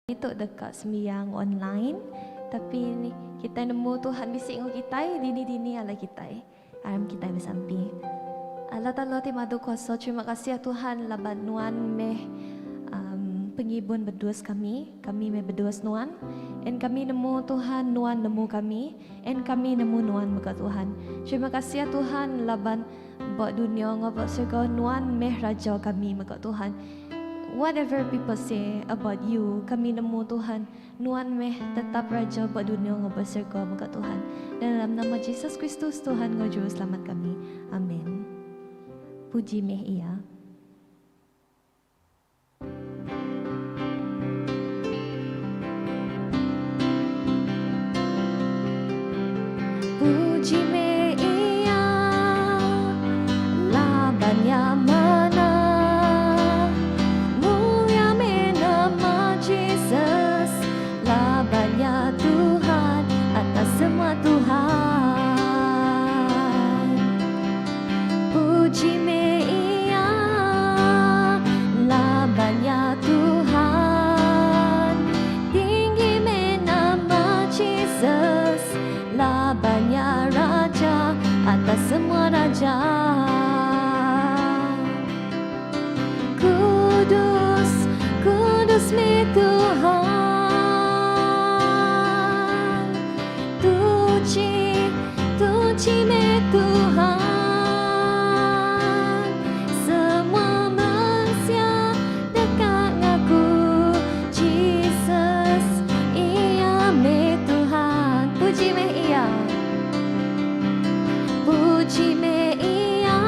Itu dekat sembiang online, tapi ni kita nemu Tuhan bisik dengan kita dini ala kita aram kita bersampi. Allah Ta'ala ti madu kuasa, terima kasih ya Tuhan laban nuan meh pengibun berduas kami meh berduas nuan, en kami nemu Tuhan, nuan nemu kami, en kami nemu nuan muka Tuhan. Terima kasih ya Tuhan laban buat dunia ngobak surga nuan meh raja kami muka Tuhan. Whatever people say about you, kami nemu Tuhan, nuan meh tetap raja buat dunia ngobak surga muka Tuhan. Dan dalam nama Yesus Kristus Tuhan ngajuru selamat kami. Amin. Puji meh ia. Puji meh ia, labannya mana, mulia meh nama Yesus, labannya Tuhan atas semua Tuhan. Puji meh ia, labannya Tuhan, tinggi meh nama Yesus, labannya Raja atas semua raja. Kudus, kudus meh Tuhan, tuci, tuci meh Tuhan, semua manusia dekat ngaku Jesus, ia meh Tuhan. Puji meh ia, puji meh ia,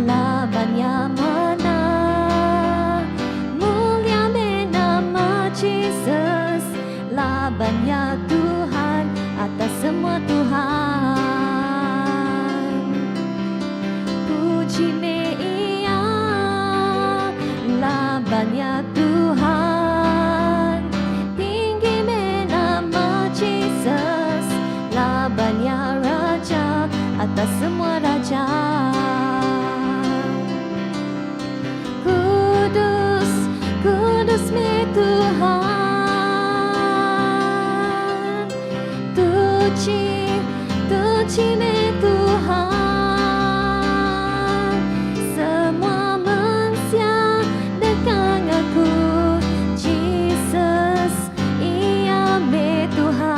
labannya mana, mulia meh nama Jesus, labannya Tuhan atas semua Tuhan. Puji meh ia, labannya Tuhan, tinggi meh nama Jesus, labannya Raja atas semua raja. Kudus, kudus meh Tuhan, tuci, tuci meh Tuhan, semua manusia dekat ngaku Jesus, ia meh Tuhan,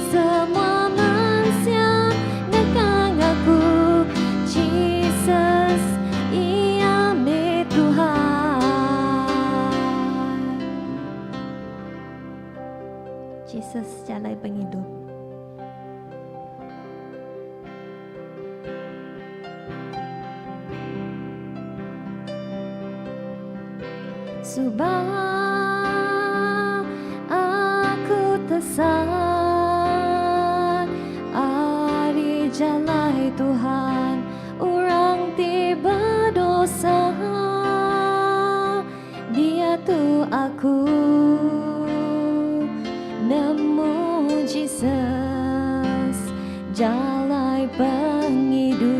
semua manusia dekat ngaku Jesus, ia meh Tuhan. Jesus jalan penghidup. Subhanallah. tersesat, ari jalai Tuhan, orang tiba dosa. Dia tu aku nemu Jesus, jalai penghidup.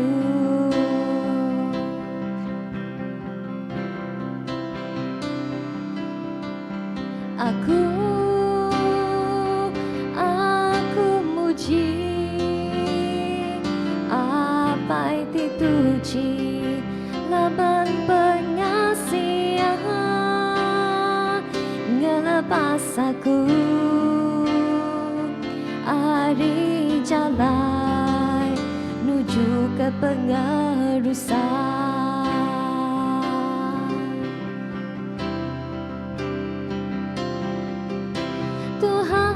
Aku muji apa itu tuji laban pengasihan ngelepas aku ari jalai nuju ke pengarusan. Tuhan,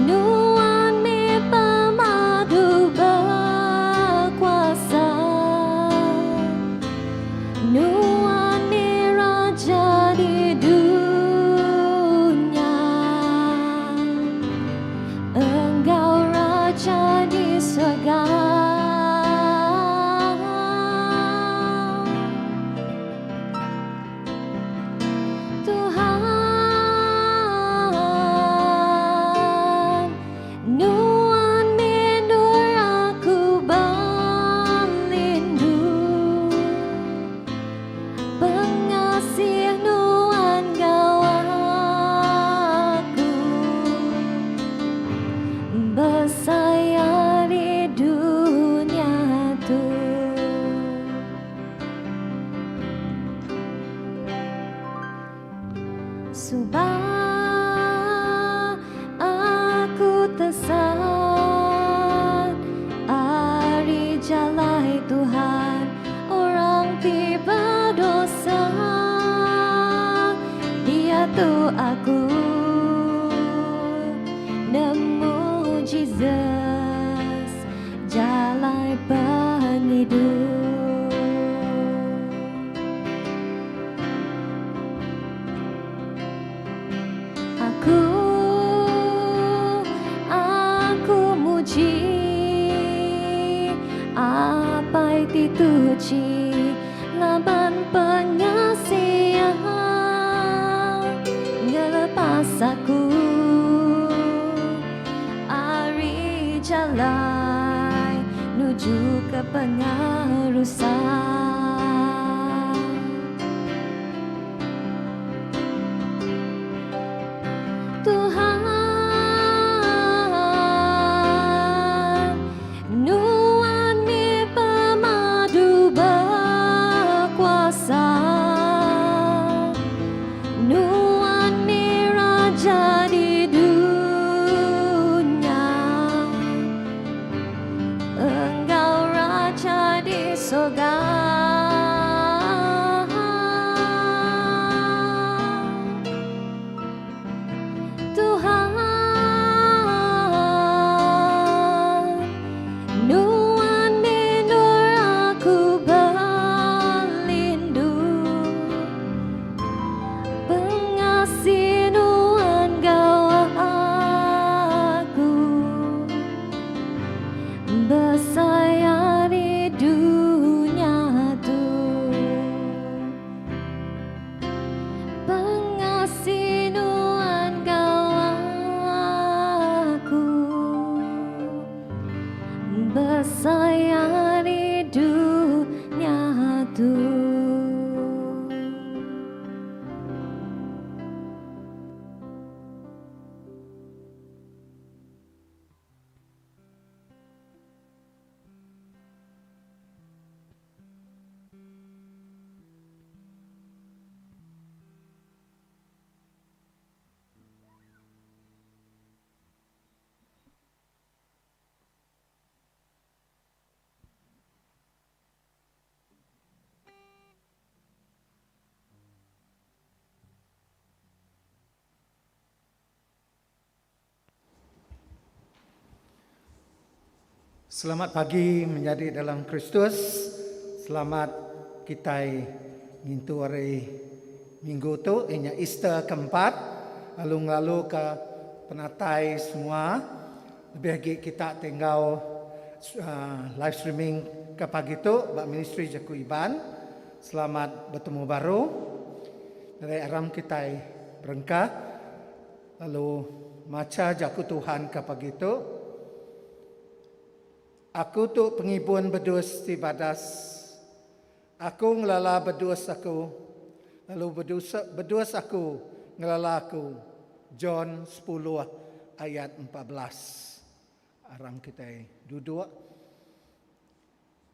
Nuan mi pemadu berkuasa, Nuan mi raja di dunia, Engkau raja di surga. Bersaya di dunia tu, subah aku tersesat, ari jalai Tuhan, orang tiba dosa. Dia tu aku nemu Jesus, jalai penghidup. Aku muji apa itu tuji laban pengasihan ngelepas aku ari jalai nuju ke pengarusan. Tuhan, Nuan mi pemadu berkuasa, Nuan mi raja di dunia, Engkau raja di surga. Tuhan, Nuan mi nur aku berlindung, pengasih Nuan gawa aku bersaya di dunia tu, pengasih Nuan gawa aku bersaya di dunia tu. Selamat pagi menjadi dalam Kristus. Selamat kita ngintu hari minggu tu, ianya Easter keempat, lalu ke penatai semua. Lebih lagi kita tinggal live streaming ke pagi tu, bak ministry Jaku Iban. Selamat bertemu baru. Dari aram kita berengkah, lalu maca Jaku Tuhan ke pagi tu. Aku tu pengibun bedus di badas. Aku ngelala bedus aku. Lalu bedus aku ngelala aku. John 10 ayat 14. Aram kita duduk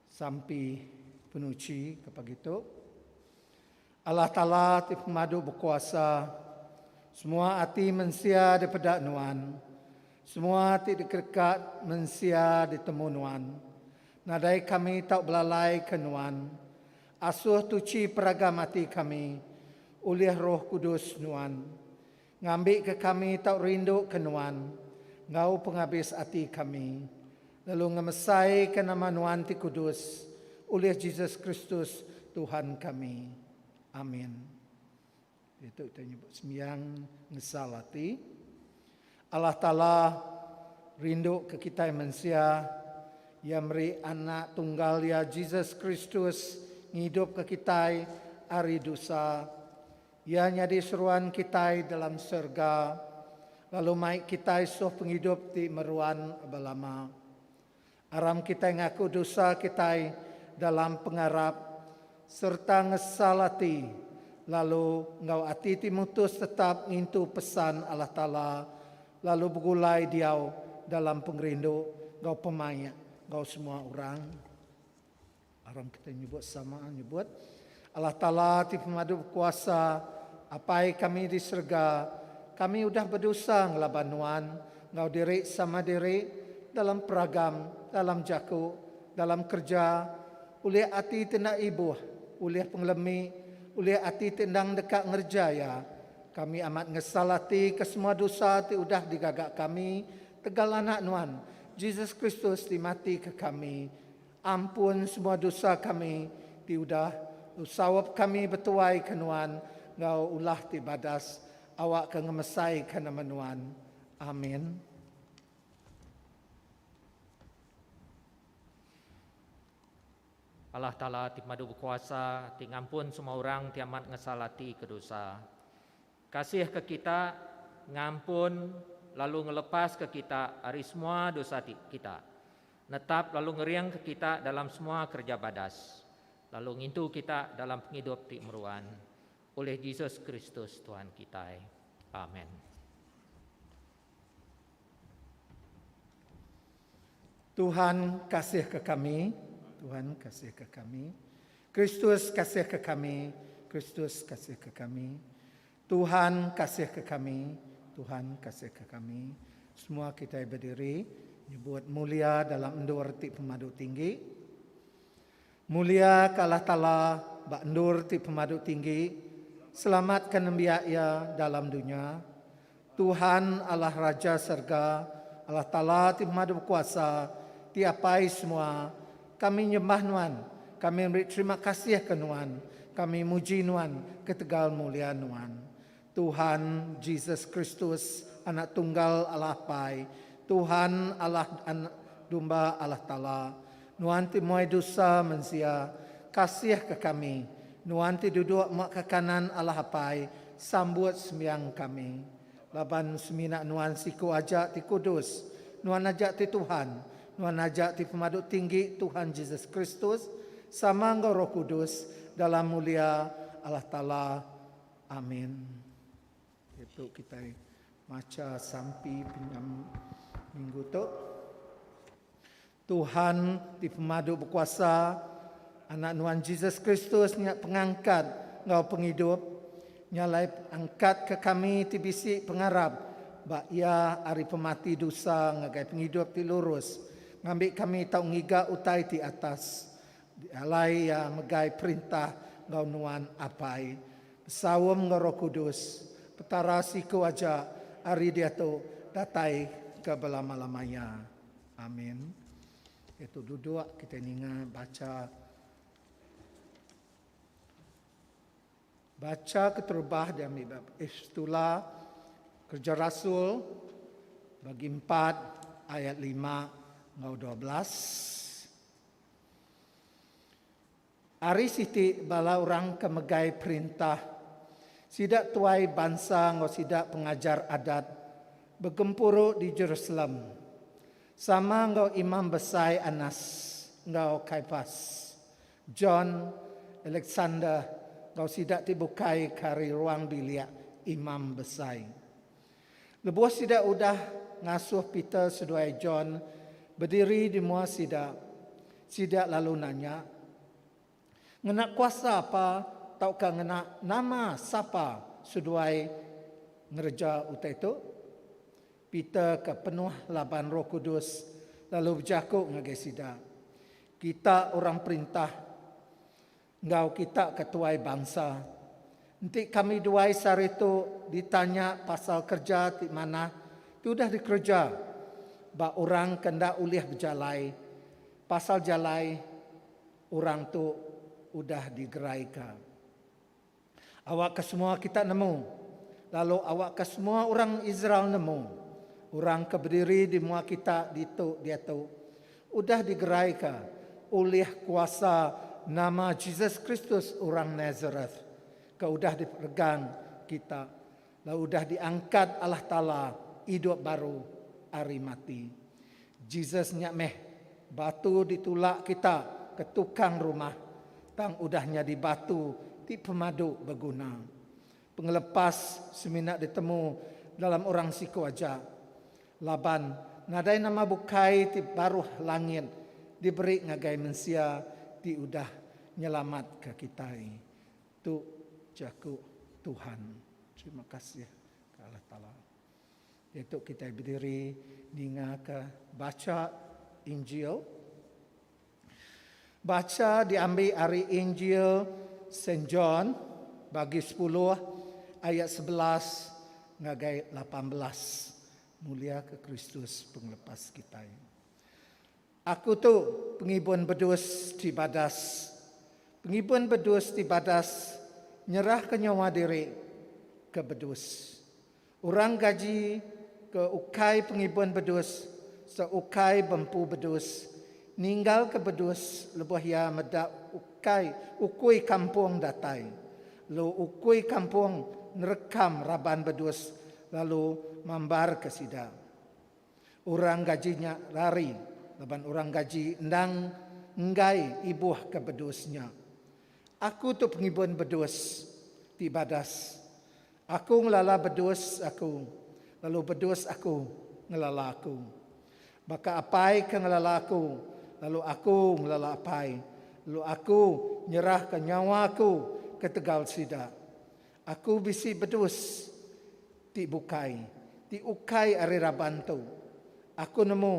sampai penuci ke pagi tu. Allah Ta'ala ti pemadu berkuasa. Semua hati mensia daripada Nuan. Semua hati dekat mensia ditemu Nuan. Nadai kami tak belalai ke Nuan. Asuh tuci peragam hati kami. Oleh Roh Kudus Nuan. Ngambil ke kami tak rindu ke Nuan. Ngau penghabis hati kami. Lalu ngemesai ke nama Nuan ti Kudus. Oleh Yesus Kristus Tuhan kami. Amin. Itu kita nyebut sembiang ngesalati. Allah Ta'ala rindu ke kita manusia yang beri anak tunggal ya Yesus Kristus hidup ke kita hari dosa. Ia nyadi seruan kita dalam surga. Lalu mai kita suh penghidup di meruan belama. Aram kita ngaku dosa kita dalam pengarap serta ngesalati. Lalu ngau hati Timotius tetap ngintu pesan Allah Ta'ala. Lalu bergulai diau dalam pengerindu. Ngau pemaya, ngau semua orang. Aram kita nyebut sama, nyebut. Allah Ta'ala ti pemadu berkuasa. Apai kami di surga. Kami udah berdosa ngelaban Nuan. Ngau diri sama diri dalam peragam, dalam jaku, dalam kerja. Oleh hati tenda ibu, oleh pengelemi, oleh hati tendang dekat ngerjaya. Kami amat ngesalati ke semua dosa ti udah digagak kami. Tegal anak Nuan. Yesus Kristus dimati ke kami. Ampun semua dosa kami. Ti udah usawab kami betuai ke Nuan. Ngau ulah ti badas. Awak ke ngemesai ke nama Nuan. Amin. Allah Ta'ala ti madu berkuasa, ti ngampun semua orang, ti amat ngesalati ke dosa. Kasih ke kita, ngampun, lalu ngelepas ke kita hari semua dosa kita. Netap lalu ngeriang ke kita dalam semua kerja badas. Lalu ngintu kita dalam penghidup ti meruan. Oleh Yesus Kristus Tuhan kita. Amin. Tuhan kasih ke kami. Tuhan kasih ke kami. Kristus kasih ke kami. Kristus kasih ke kami. Tuhan kasih ke kami. Tuhan kasih ke kami. Semua kita berdiri. Nyebut mulia dalam endur ti pemadu tinggi. Mulia ke Allah Ta'ala. Bak endur ti pemadu tinggi. Selamatkan nembiak ia dalam dunia. Tuhan Allah Raja Surga. Allah Ta'ala ti pemadu berkuasa. Tiapai semua. Kami nyembah Nuan. Kami beri terima kasih ke Nuan. Kami muji Nuan. Ketegal mulia Nuan. Tuhan Yesus Kristus, anak tunggal Allah Pai. Tuhan Allah anak domba Allah Ta'ala. Nuan ti muai dosa mensia. Kasih ke kami. Nuan ti duduk mak ke kanan Allah Pai. Sambut sembiang kami. Laban seminak Nuan siku ajak ti kudus. Nuan ajak ti Tuhan. Nuan ajak ti pemaduk tinggi Tuhan Yesus Kristus. Sama engkau Roh Kudus. Dalam mulia Allah Ta'ala. Amin. Itu kita baca sampai pinjam minggu tu. Tuhan di pemadu berkuasa. Anak Nuan Yesus Kristus niat pengangkat ngau penghidup. Nyalai angkat ke kami ti bisik pengarap. Bak ia hari pemati dosa ngagai penghidup ti lurus. Ngambil kami tau ngiga utai ti atas. Alai ya megai perintah ngau Nuan apai. Pesawam ngau Roh Kudus. Petara siku aja hari dia tu datai ke belama-lamanya. Amin. Itu duduk kita ingat baca Baca keterubah diambil bab Epistula Kerja Rasul bagi 4 ayat 5 ngau 12. Ari siti bala orang kemegai perintah sidak tuai bangsa ngau sidak pengajar adat bergempuruk di Jerusalem. Sama ngau imam besar Anas, ngau Kaipas, John, Alexander, ngau sidak dibukai kari ruang bilik imam besar. Lebuh sidak udah ngasuh Peter seduai John berdiri di muka sidak lalu nanya, ngena kuasa apa, taukah ngena nama siapa seduai ngerja utai itu? Peter kepenuh laban Roh Kudus lalu berjakuk ngagai sidak. Kita orang perintah, ngau kita ketuai bangsa. Nanti kami duai sari itu ditanya pasal kerja di mana, itu dah dikerja. Ba orang kena ulih berjalai, pasal jalai orang tu udah digeraikan. Awak ke semua kita nemu, lalu awak ke semua orang Israel nemu. Orang keberdiri di muka kita dia tu udah digeraikan oleh kuasa nama Jesus Kristus orang Nazareth. Kau udah dipegang kita, lalu udah diangkat Allah Ta'ala hidup baru hari mati. Jesus nyameh batu ditulak kita ke tukang rumah, tang udahnya di batu di pemadu berguna. Pengelepas seminak ditemu dalam orang siku aja. Laban nadai nama bukai ti baruh langit diberi ngagai mensia ti udah nyelamat ke kita. Tu jaku Tuhan. Terima kasih ke Allah Ta'ala. Itu kita berdiri dengar ke baca Injil. Baca diambil dari Injil St. John bagi 10 ayat 11 ngagai 18. Mulia ke Kristus penglepas kita. Aku tu pengibun bedus di badas. Pengibun bedus di badas nyerah ke nyawa diri ke bedus. Orang gaji ke ukai pengibun bedus, seukai bempu bedus. Ninggal ke bedus lebuh ya medak ukui kampung datai. Lu ukui kampung nerekam raban bedus lalu mambar ke sida. Orang gajinya lari, laban orang gaji endang enggai ibuh ke bedusnya. Aku tu pengibun bedus di badas. Aku ngelala bedus aku, lalu bedus aku ngelala aku. Maka apai ke ngelala aku, lalu aku ngelala apai. Lalu aku nyerah ke nyawa aku ke tegal sida. Aku bisi bedus ti bukai, ti ukai ari rabantu. Aku nemu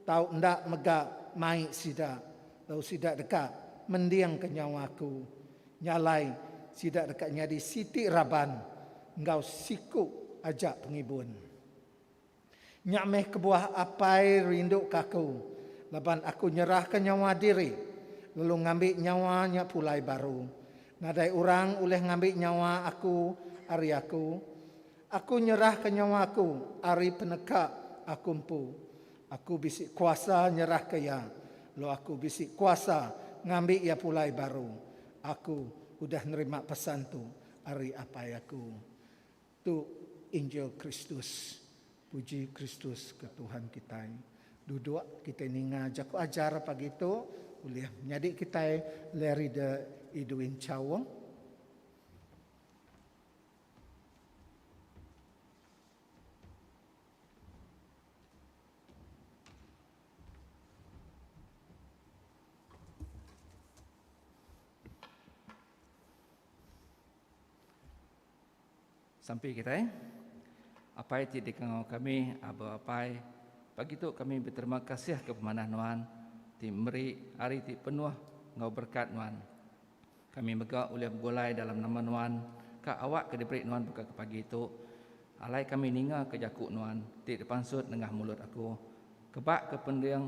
tau ndak megak mai sida, lalu sida dekat mendiang ke nyawaku. Nyalai sida dekat nyadi siti raban, engkau siku ajak pengibun. Nyameh kebuah apai rindu kaku, laban aku nyerah ke nyawa diri, lalu ngambil nyawanya pulai baru. Nadai orang oleh ngambil nyawa aku, ari aku. Aku nyerah ke nyawaku, ari penekak aku empu. Aku bisik kuasa nyerah ke ya. Lo aku bisik kuasa ngambil ya pulai baru. Aku udah nerima pesan tu, ari apa aku. Tu Injil Kristus. Puji Kristus ke Tuhan kita. Duduk kita ninga jaku ajar pagi itu. Boleh menjadi kita leri de iduin cawang. Sampai kita apai ti dikengau kami aba apai pagi tu kami berterima kasih ke pemanah nuan ti memberi hari ti penuh ngau berkat nuan. Kami megak oleh golai dalam nama nuan ka awak ke diberi nuan buka ke pagi itu. Alai kami ninga ke jakuk nuan ti depan sud nengah mulut aku. Kebak ke pendiang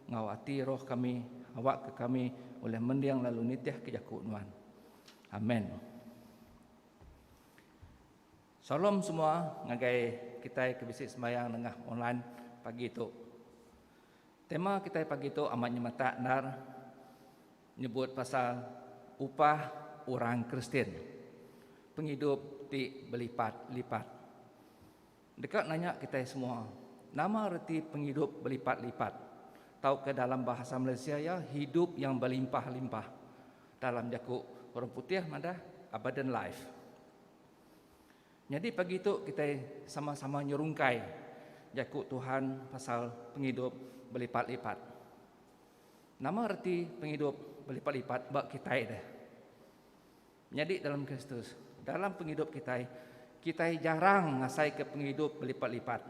ngau ati roh kami awak ke kami oleh mendiang lalu nitiah ke jakuk nuan. Amen. Salam semua ngagai kita ke bisik sembahyang tengah online pagi itu. Tema kita pagi itu amatnya mata nar nyebut pasal upah orang Kristen. Penghidup ti berlipat-lipat. Dekat nanya kita semua, nama arti penghidup berlipat-lipat. Tahu ke dalam bahasa Malaysia ya, hidup yang berlimpah-limpah. Dalam jakuk orang putih ada abundant life. Jadi pagi itu kita sama-sama nyerungkai jakuk Tuhan pasal penghidup berlipat-lipat. Nama arti penghidup berlipat-lipat bak kita dah. Jadi dalam Kristus, dalam penghidup kita jarang ngasai ke penghidup berlipat-lipat.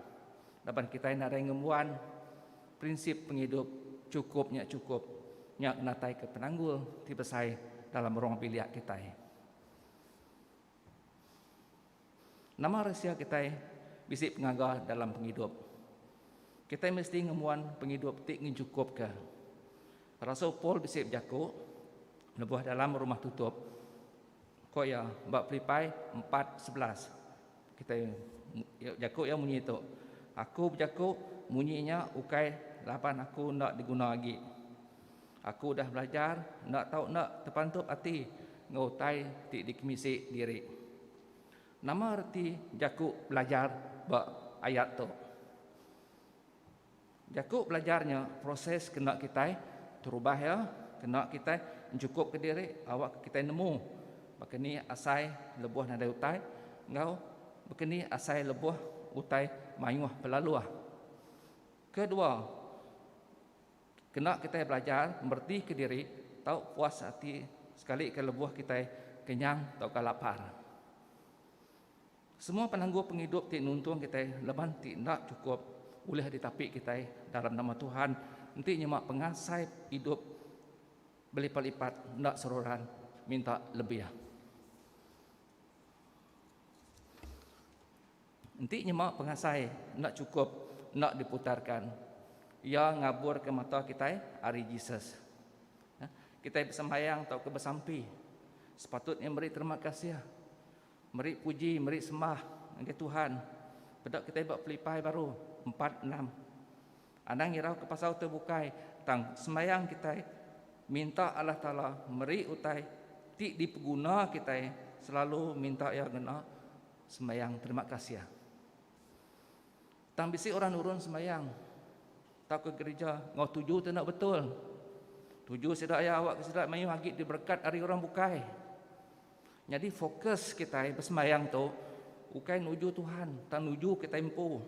Dapat kita narai ngemuan prinsip penghidup cukupnya cukup. Nyak natai ke penanggul tibesai dalam ruang biliak kita. Nama rahsia kita bisik pengaga dalam penghidup. Kita mesti ngemuan penghidup tik cukup ke. Rasul Paul bisik jaku lebuh dalam rumah tutup. Kok ya bab Filipai 4:11. Kita jaku ya bunyi itu. Aku berjaku bunyinya ukai lapan aku nak diguna lagi. Aku dah belajar nak tahu nak terpantup hati ngautai tik dikemisi diri. Nama arti jakuk belajar bak ayat tu. Jakuk belajarnya proses kena kita terubah ya, kena kita cukup ke diri, awak kita nemu. Bakini asai lebuh nada utai, ngau bakini asai lebuh utai mayuh pelaluah. Kedua, kena kita belajar berhenti ke diri, tahu puas hati sekali ke lebuh kita kenyang atau ke lapar. Semua penangguh penghidup ti nuntung kita leban ti nak cukup boleh ditapik kita dalam nama Tuhan. Nanti nyemak pengasai hidup berlipat-lipat nak seroran minta lebih. Nanti nyemak pengasai nak cukup nak diputarkan. Ia ngabur ke mata kita hari Jesus. Kita bersembahyang atau ke bersampi. Sepatutnya beri terima kasih. Meri puji, meri sembah ke Tuhan. Pedak kita buat Filipai baru 4:6. Anang irau ke pasal terbukai tang sembahyang kita minta Allah Taala meri utai ti dipeguna kita selalu minta ya gena sembahyang terima kasih. Tang bisi orang urun sembahyang tak ke gereja ngau tuju tu nak betul. Tuju sedak ya awak sedak mayu hagit diberkat hari orang bukai. Jadi fokus kita bersembahyang tu bukan nuju Tuhan, tak nuju ke tempo.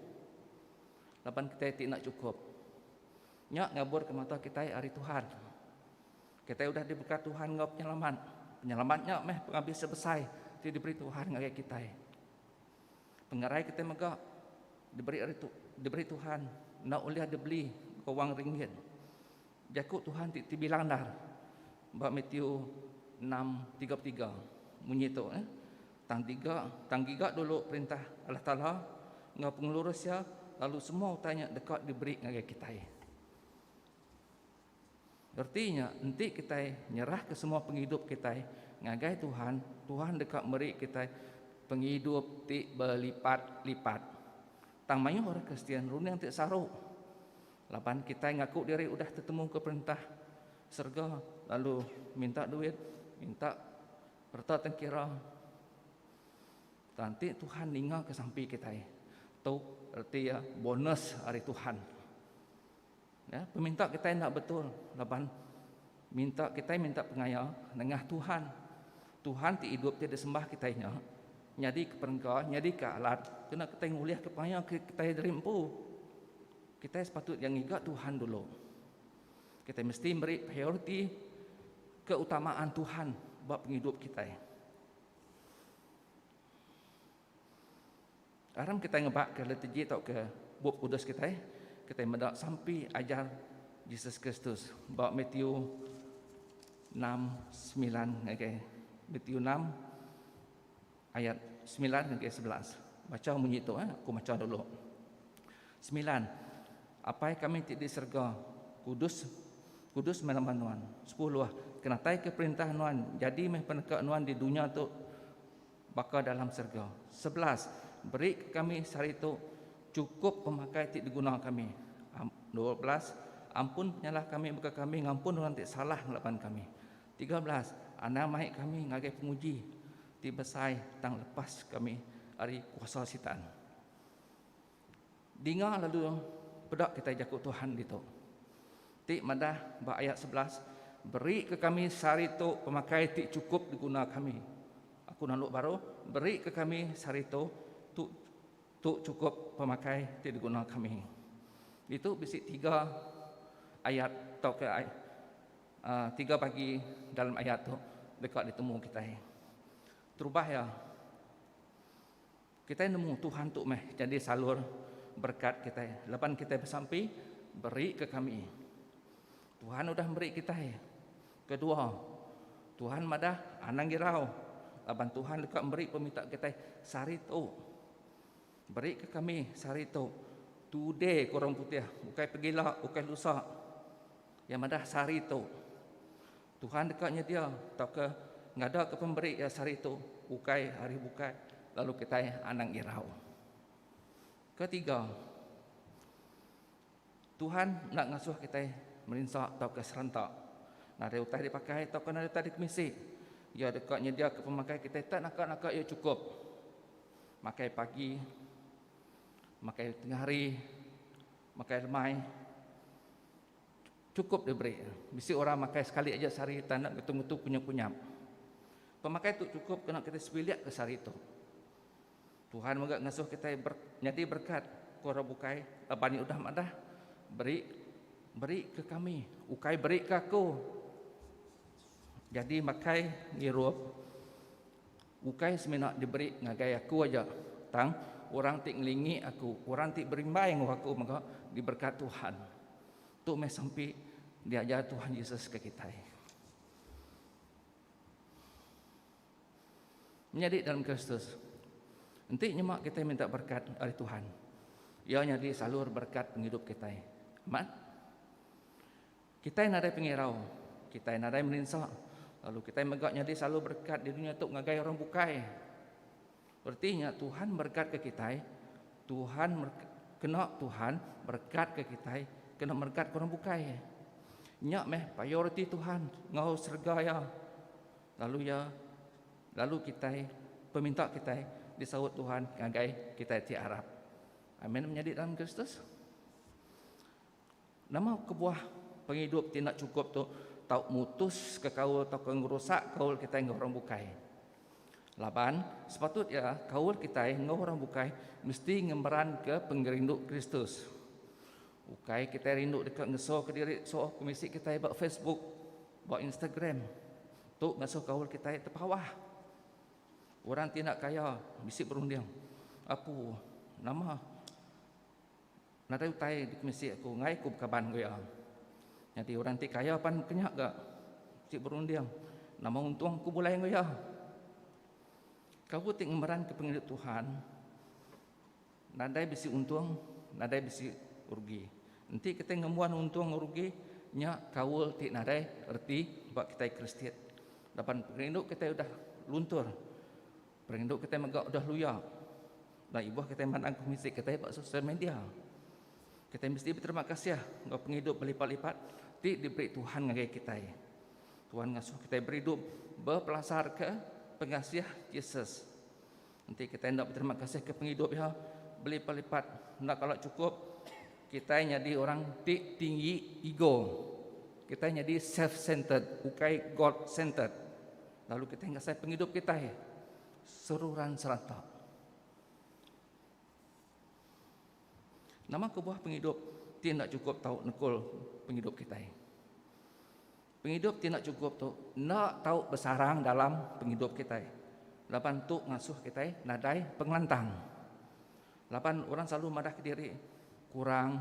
Lapan kita tidak cukup. Nyak ngabur ke mata kita hari Tuhan. Kita sudah diberkat Tuhan ngau penyelamat. Penyelamatnya meh penghabis sebesai ti diberi Tuhan ngaya kita. Pengarai kita megak diberi Tuhan, nak uliah dibeli wang ringgit. Jakuk Tuhan ti bilang dah. Bab Matius 6:33. Bunyi tu tang tiga dulu perintah Allah Taala ngau pengurus ya lalu semua tanya dekat diberi ngagai kita. Artinya nanti kita nyerah ke semua penghidup kita ngagai Tuhan dekat beri kita penghidup ti berlipat-lipat. Tang mayu orang Kristian rune yang ti saru. Lapan kita ngaku diri udah ketemu ke perintah surga lalu minta duit, minta perta tengkira. Nanti Tuhan ingat ke sampai kita. Tu arti ya bonus hari Tuhan. Ya, peminta kita nak betul. Laban kita minta pengaya dengan Tuhan. Tuhan ti hidup ti disembah kita nya. Nyadi ke perengka, nyadi ke alat. Kena kita nguliah ke pengaya kita derimpu. Kita sepatut yang ingat Tuhan dulu. Kita mesti beri priority keutamaan Tuhan bab penghidup kita. Aram kita ngebak ke liturgi atau ke bab kudus kita mendak sampai ajar Yesus Kristus bab Matius 6:9 okay. Matius 6 ayat 9 hingga 11. Baca bunyi itu aku baca dulu. 9. Apa kami tidak diserga kudus menaman 10. Kena tai ke perintah nuan. Jadi meh penekak nuan di dunia tu Bapa dalam surga. 11. Beri ke kami sehari itu cukup pemakai ti diguna kami. 12. Ampun penyalah kami bagi kami, ngampun orang ti salah ngelapan kami. 13. Ana mai kami ngagai penguji ti besai tang lepas kami dari kuasa setan. Dengar lalu pedak kita jakut Tuhan itu. Ti madah ba ayat 11, beri ke kami sehari itu pemakai ti cukup diguna kami. Aku naluk baru, beri ke kami sehari itu tu cukup pemakai ti diguna kami. Itu bisi 3 ayat atau ke 3 bagi dalam ayat tu dekat ditemu kita. Terubah ya. Kita nemu Tuhan tu meh jadi salur berkat kita. Lepas kita bersampai, beri ke kami. Tuhan udah beri kita. Kedua, Tuhan madah anang girau. Lepas Tuhan dekat beri peminta kita sehari tu. Beri ke kami sehari tu. Today korang putih, bukan pergilah, bukan lusa. Yang madah sehari tu. Tuhan dekatnya dia, tak ke ngada ke pemberi ya sehari tu. Bukai hari bukai, lalu kita anang girau. Ketiga, Tuhan nak ngasuh kita merinsak atau ke serentak. Nada utai dipakai atau ke nada tadi kemisi. Ya dekatnya dia ke pemakai kita tak nak ya cukup. Makai pagi, makai tengah hari, makai lemai. Cukup diberi. Bisi orang makai sekali aja sehari tak nak ketemu-ketemu kunyap-kunyap. Pemakai tu cukup kena kita sebiliak ke sehari itu. Tuhan moga ngasuh kita nyati berkat kora bukai abani udah madah beri ke kami ukai beri ke aku. Jadi makai ngirup ukai semena diberi ngagai aku aja tang orang tik ngelingi aku orang tik berimbai ngau aku maka diberkat Tuhan tu me sampai diajar Tuhan Yesus ke kita. Menjadi dalam Kristus. Nanti nyemak kita minta berkat dari Tuhan. Ia jadi salur berkat penghidup kita. Aman? Kita yang ada pengirau, kita yang ada meninsak, lalu kita yang megak jadi salur berkat di dunia tu ngagai orang bukai. Artinya Tuhan berkat ke kita, kena Tuhan berkat ke kita, kena berkat ke orang bukai. Nyak meh priority Tuhan ngau serga ya. Lalu kita peminta kita disahut Tuhan ngagai kita ti Arab. Amin menjadi dalam Kristus. Nama kebuah penghidup tidak cukup tu tau mutus ke kaul atau ke ngerusak kaul kita ngau orang bukai. Laban sepatutnya kaul kita ngau orang bukai mesti ngemberan ke pengerindu Kristus. Bukai kita rindu dekat ngeso ke diri so komisi kita buat Facebook, buat Instagram. Tu ngasuh kaul kita terpawah. Orang tidak kaya, bisik berunding. Apa nama? Nada utai di komisi aku ngai ku kaban gue. Jadi orang tidak kaya pan kenyak gak? Bisik berunding. Nama untung ku boleh gue ya. Kau tik ngemeran ke penghidup Tuhan. Nadai bisik untung, nadai bisik rugi. Nanti kita ngemuan untung rugi, nya kaul tik nadai erti buat kita Kristian. Dapat penghidup kita udah luntur. Penghidup kita megak udah luya. Dan ibu kita mandang komisi kita buat sosial media. Kita mesti berterima kasih ngau penghidup berlipat-lipat ti diberi Tuhan ngagai kita. Tuhan ngasuh kita berhidup berpelasar ke pengasih Yesus. Nanti kita hendak berterima kasih ke penghidup ya berlipat-lipat. Nak kalau cukup kita jadi orang tinggi ego. Kita jadi self-centered, bukan God-centered. Lalu kita ngasih penghidup kita seruran serata. Nama kebuah penghidup tidak cukup tahu nekul penghidup kita. Penghidup tidak cukup tu nak tahu bersarang dalam penghidup kita. Lapan tu ngasuh kita nadai pengelantang. Lapan orang selalu madah ke diri kurang.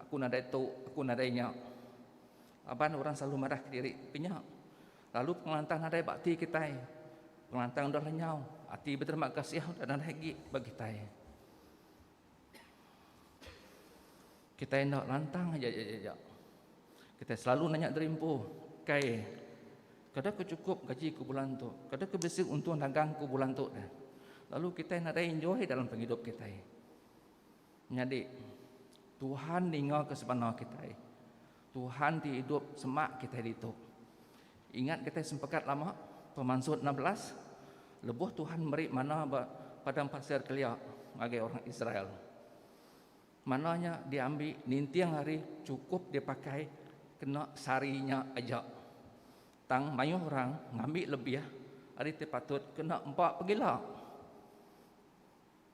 Aku nadai tu, aku nadainya. Lapan orang selalu madah ke diri pinyak. Lalu pengelantang nadai bakti kita. Pengelantang dah lenyau. Hati berterima kasih dan lagi bagi kita. Kita hendak lantang aja. Kita selalu nanya derimpu, kai Kada kecukup gaji ku bulan tu, kada kebesik untung dagang ku bulan tu dah. Lalu kita nak ada enjoy dalam penghidup kita. Jadi Tuhan dengar kesebenar kita. Tuhan di hidup semak kita itu. Ingat kita sempekat lama Pemansut 16, lebuh Tuhan beri mana padang pasir keliak bagi orang Israel. Mananya diambil nintiang hari cukup dia pakai kena sarinya aja. Tang mayuh orang ngambil lebih hari patut kena 4 pegila.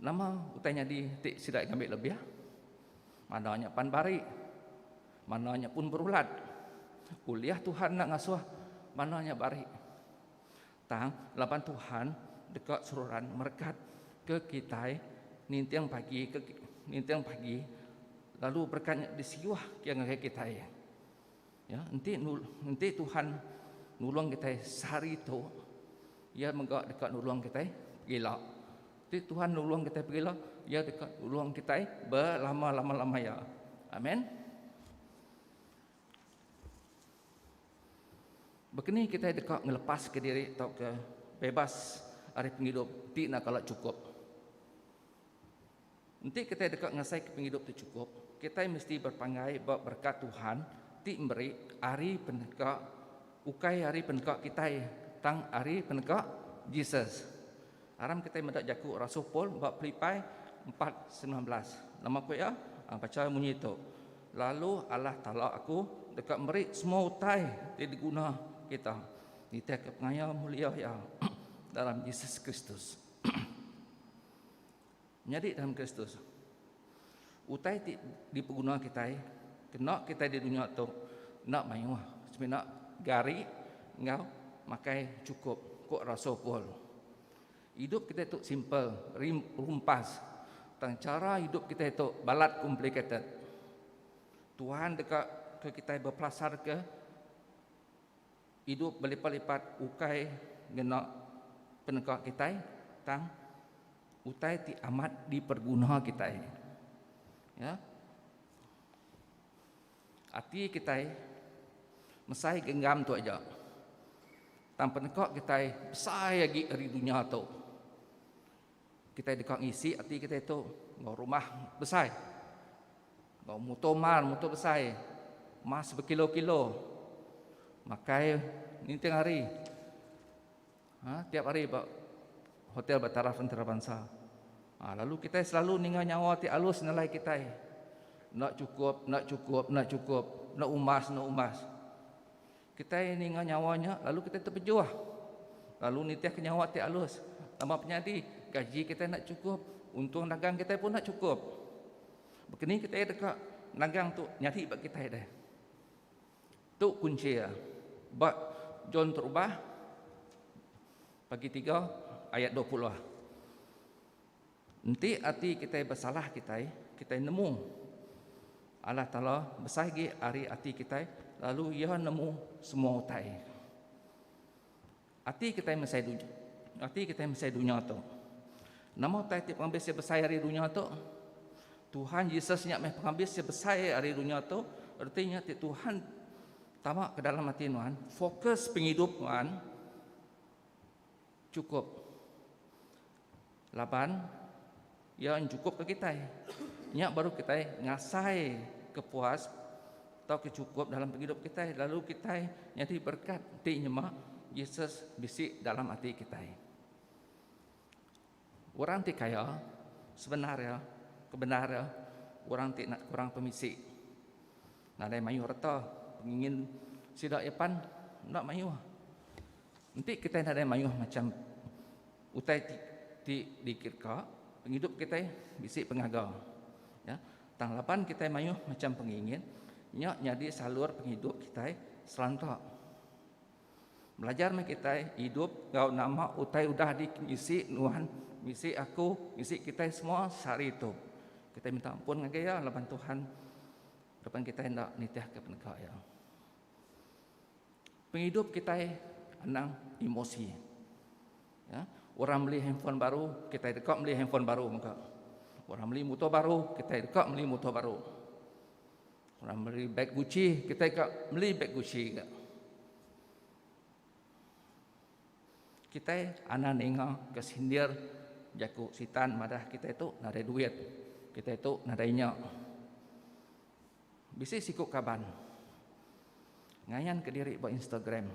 Nama utanya di tik sidak ngambil lebih. Mananya pan bari. Mananya pun berulat. Kuliah Tuhan nak ngasuh mananya bari. Tang lapan Tuhan dekat sururan merkat ke kita nintiang pagi lalu berkatnya disiwah yang kayak kita ya nanti Tuhan nulung kita sehari itu ya menggak dekat nulung kita gila nanti Tuhan nulung kita gila ya dekat nulung kita berlama-lama ya amin. Begini kita dekat ngelepas ke diri atau ke bebas hari penghidup tidak kalau cukup. Nanti kita dekat ngasai ke penghidup itu cukup. Kita mesti berpangai berkat Tuhan ti memberi hari penegak ukai hari penegak kita tang hari penegak Jesus. Aram kita mendak jaku Rasul Paul bab Filipai 4:19. Nama aku ya baca bunyi itu. Lalu Allah Taala aku dekat memberi semua utai diguna kita di tiap pengaya mulia ya dalam Yesus Kristus. Jadi dalam Kristus utai diperguna kita kena kita di dunia tu nak main sebenarnya gari ngau makai cukup kok Rasul Paul. Hidup kita tu simple, rumpas. Tang cara hidup kita itu balat complicated. Tuhan dekat ke kita berpelasar ke hidup berlipat-lipat ukai gena penegak kita tang utai ti amat diperguna kita ya hati kita mesai genggam tu aja tang penegak kita besar lagi dari dunia tu kita dekat ngisi hati kita itu ngau rumah besar ngau motor besar mas berkilo-kilo makai ninting hari tiap hari hotel bertaraf antara bangsa lalu kita selalu ninga nyawa ti alus nilai kita nak cukup nak umas kita ninga nyawanya lalu kita terpejuah lalu nitiah ke nyawa ti alus tambah penyadi gaji kita nak cukup untung dagang kita pun nak cukup begini kita dekat dagang tu nyari bagi kita dah tu kunci ya. Bab John terubah pagi 3 ayat 20. Nanti hati kita bersalah kita nemu Allah Taala besagi hari hati kita lalu ia nemu semua utai. Hati kita mesai dunia tu. Nama utai ti pengambil sebesar hari dunia tu. Tuhan Yesus nyak meh pengambil sebesar hari dunia tu artinya ti Tuhan tamak ke dalam hati Tuhan, fokus penghidup Tuhan cukup. Laban yang cukup ke kita. Nyak baru kita ngasai kepuas atau kecukup dalam penghidup kita. Lalu kita jadi berkat di nyemak Yesus bisik dalam hati kita. Orang ti kaya sebenarnya kebenaran orang ti nak kurang pemisik. Nadai mayu harta ingin sidak epan nak mayuh. Nanti kita nak ada mayuh macam utai dikirka penghidup kita bisik pengaga. Ya, tang lapan kita mayuh macam pengingin nyak jadi salur penghidup kita selantak. Belajar mak kita hidup kau nama utai udah diisi Tuhan, misi aku, misi kita semua sehari itu. Kita minta ampun dengan gaya lapan Tuhan depan kita hendak nitiah ke penegak ya. Penghidup kita anang emosi. Ya, orang beli handphone baru, kita dekat beli handphone baru muka. Orang beli motor baru, kita dekat beli motor baru. Orang beli beg Gucci, kita dekat beli beg Gucci juga. kita anak nenga kesindir jaku sitan madah kita itu nada duit, kita itu nadainya. Bisi sikuk kaban. Ngayan ke diri buat Instagram.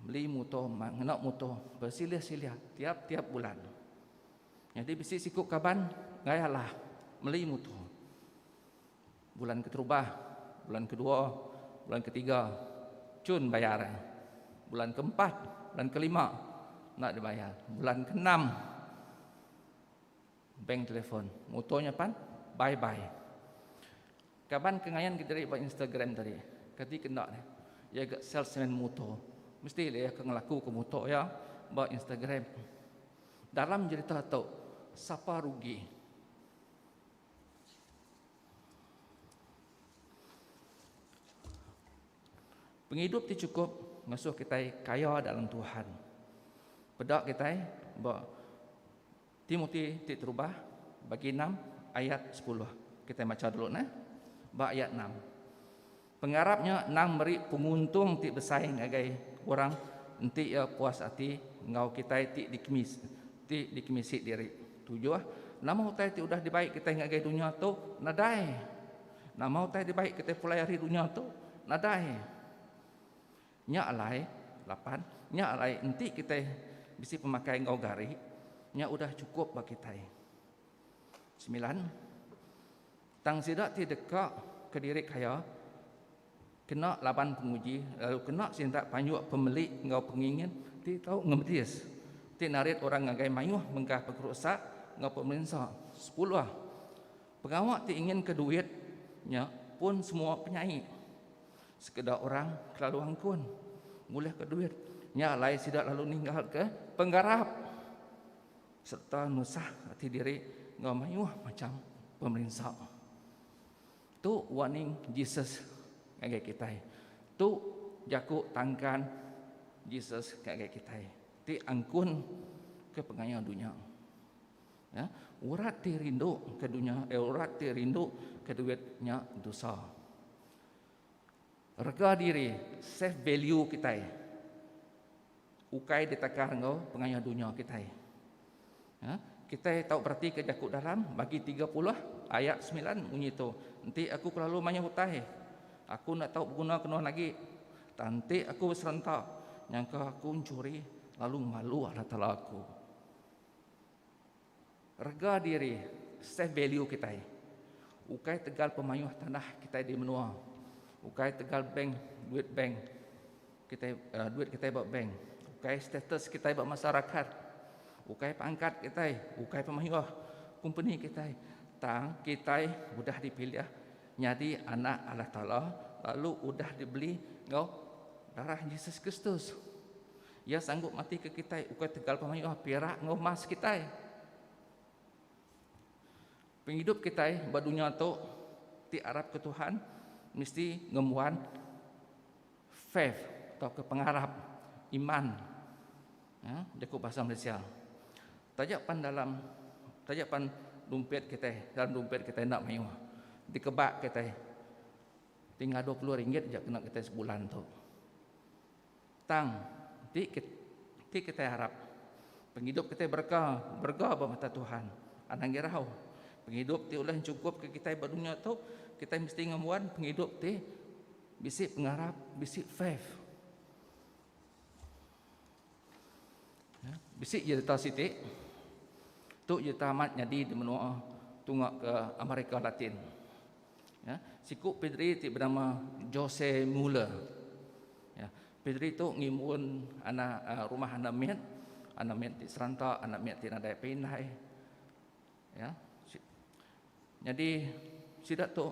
Beli motor, mengenak motor, bersilia-silia tiap-tiap bulan. Jadi bisi sikuk kaban, ngayalah beli motor. Bulan keterubah, bulan kedua, bulan ketiga, cun bayar. Bulan keempat, bulan kelima, nak dibayar. Bulan keenam, bank telefon. Motornya pan, bye-bye. Kapan kengayan kita dari buat Instagram tadi? Ketika kena ni, ya agak salesman motor. Mesti dia akan ngelaku ke motor ya, buat Instagram. Dalam cerita tu, siapa rugi? Penghidup ti cukup ngasuh kita kaya dalam Tuhan. Pedak kita bahawa Timotius ti terubah bagi 6 ayat 10. Kita baca dulu nah. Ba ayat 6. Pengarapnya nang beri penguntung ti bersaing agai orang enti ya puas hati ngau kita ti dikemisi diri. Tujuh nama utai ti udah dibaik kita ngagai dunia tu nadai. Nama utai dibaik kita pelayari dunia tu nadai. Nya alai 8, nya alai enti kita bisi pemakai ngau gari, nya udah cukup bagi kita. 9. Tang sidak ti dekak ke diri kaya kena laban penguji lalu kena sintak panyuk pemilik ngau pengingin ti tahu ngemetis ti narit orang ngagai mayuh mengkah pekrusak ngau pemerintah 10. Pengawak ti ingin ke duitnya pun semua penyanyi sekedar orang kelalu angkun mulai ke duit nya lai sidak lalu ninggal ke penggarap serta nusah hati diri ngau mayuh macam pemerintah. Tu warning Jesus kagai kita. Tu jaku tangkan Jesus kagai kita. Ti angkun ke pengayaan dunia. Ya, urat ti rindu ke dunia, urat ti rindu ke duitnya dosa. Rega diri, self value kita. Ukai ditakar ngau pengayaan dunia kita. Ya, kita tahu berarti ke jaku dalam bagi 30 ayat 9 bunyi tu. Nanti aku kelalu banyak hutang. Aku nak tahu guna kena lagi. Nanti aku berserentak nyangka aku mencuri lalu malu Allah Taala aku. Rega diri, self value kita. Ukai tegal pemayuh tanah kita di menua. Ukai tegal bank, duit bank. Kita duit kita buat bank. Ukai status kita buat masyarakat. Ukai pangkat kita, ukai pemayuh company kita. Tang kita sudah dipilih jadi anak Allah Taala lalu sudah dibeli ngau darah Yesus Kristus. Ia sanggup mati ke kita ukai tegal pemayuh perak ngau emas kita. Penghidup kita badunya tu ti arab ke Tuhan mesti ngemuan faith atau ke pengarap iman. Ya, jaku bahasa Malaysia. Tajapan dalam tajapan dompet kita, dalam dompet kita nak mayuh. Dikebak kita. Tinggal RM20 je kena kita sebulan tu. Tang, ti kita harap penghidup kita berkah bermata Tuhan. Anang girau. Penghidup ti ulah cukup ke kita badunya tu, kita mesti ngamuan penghidup ti bisi pengarap, bisi faith. Ya, bisi je ta siti. Tu je tamat jadi di menua tunggak ke Amerika Latin. Ya, siku Pedri ti bernama Jose Muller. Ya, Pedri tu ngimun anak rumah anak miat ti serantak, anak miat ti nadai pinai. Ya. Jadi sidak tu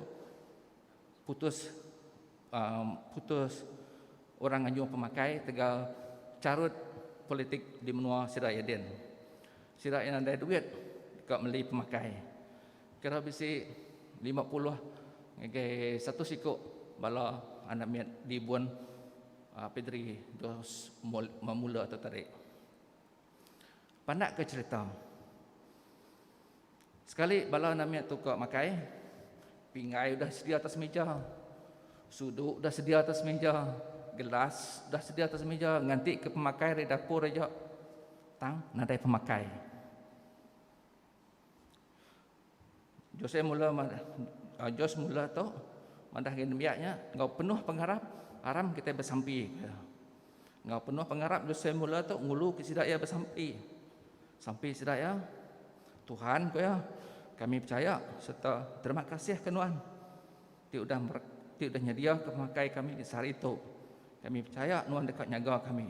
putus orang anjung pemakai tegal carut politik di menua Sidak Yaden. Sidak yang ada duit dekat beli pemakai. Kira bisi 50 ngagai satu sikuk bala anak miat di buan Pedri dos memula atau tarik. Pandak ke cerita. Sekali bala anak miat tu kau makai, pingai udah sedia atas meja. Suduk udah sedia atas meja. gelas dah sedia atas meja, nganti ke pemakai di dapur aja. Tang nadai pemakai. Jos mula tu mandah gen biaknya ngau penuh pengharap aram kita bersampi. Ngau penuh pengharap Jos mula tu ngulu ke sidaya bersampi. Sampai sidaya Tuhan ko ya kami percaya serta terima kasih ke Tuhan. Dia udah nyedia ke pemakai kami di hari itu. Kami percaya Tuhan dekat jaga kami.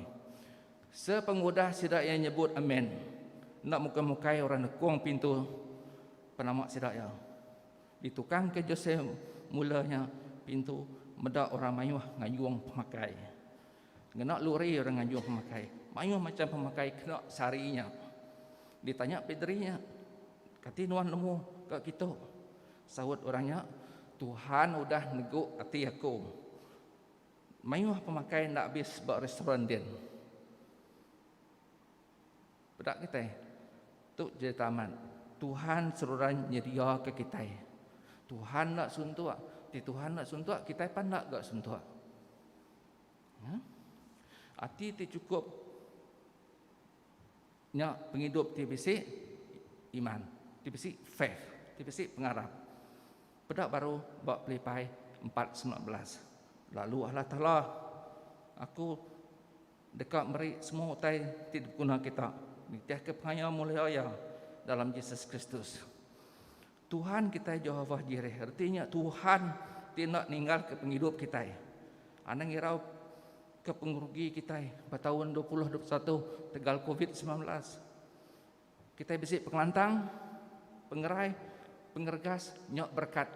Sepengudah sidaya nyebut amin. Nak muka-mukai orang nekung pintu penamak sidaya. Di tukang ke Jose mulanya pintu medak orang mayuh ngayuang pemakai. Kena luri orang ngayuang pemakai. Mayuh macam pemakai kena sarinya. Ditanya pederinya, kati Tuhan nemu kat kita. Sahut orangnya, Tuhan udah neguk hati aku. Mayuh pemakai nak habis buat restoran dia. Bedak kita, tu jadi taman. Tuhan seruran nyedia ke kita. Tuhan nak suntuk, Tuhan nak suntuk, kita pun nak gak suntuk. Hati ti cukup nya penghidup TBC iman, TBC faith, TBC pengharap. Bedak baru buat pelipai 4:19. Lalu Allah Ta'ala aku dekat meri semua utai tidak guna kita. Nitiah kepengaya mulia dalam Yesus Kristus. Tuhan kita Jehovah Jireh. Artinya Tuhan tidak ninggal ke penghidup kita. Anang irau ke pengerugi kita pada tahun 2021 tegal COVID-19. Kita bisik pengelantang, pengerai, pengergas, nyok berkat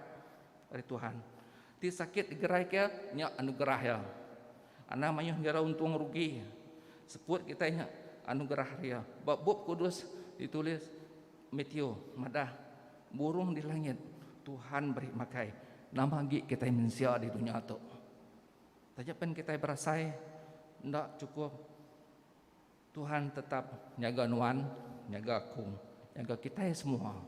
dari Tuhan. Ti sakit digerai ke nyok anugerah ya. Ana mayuh ngira untung rugi. Seput kita nyok anugerah dia. Bab kudus ditulis Matthew madah burung di langit Tuhan beri makai. Nama gi kita manusia di dunia tu. Tajapan kita berasai ndak cukup. Tuhan tetap jaga nuan, jaga aku, jaga kita semua.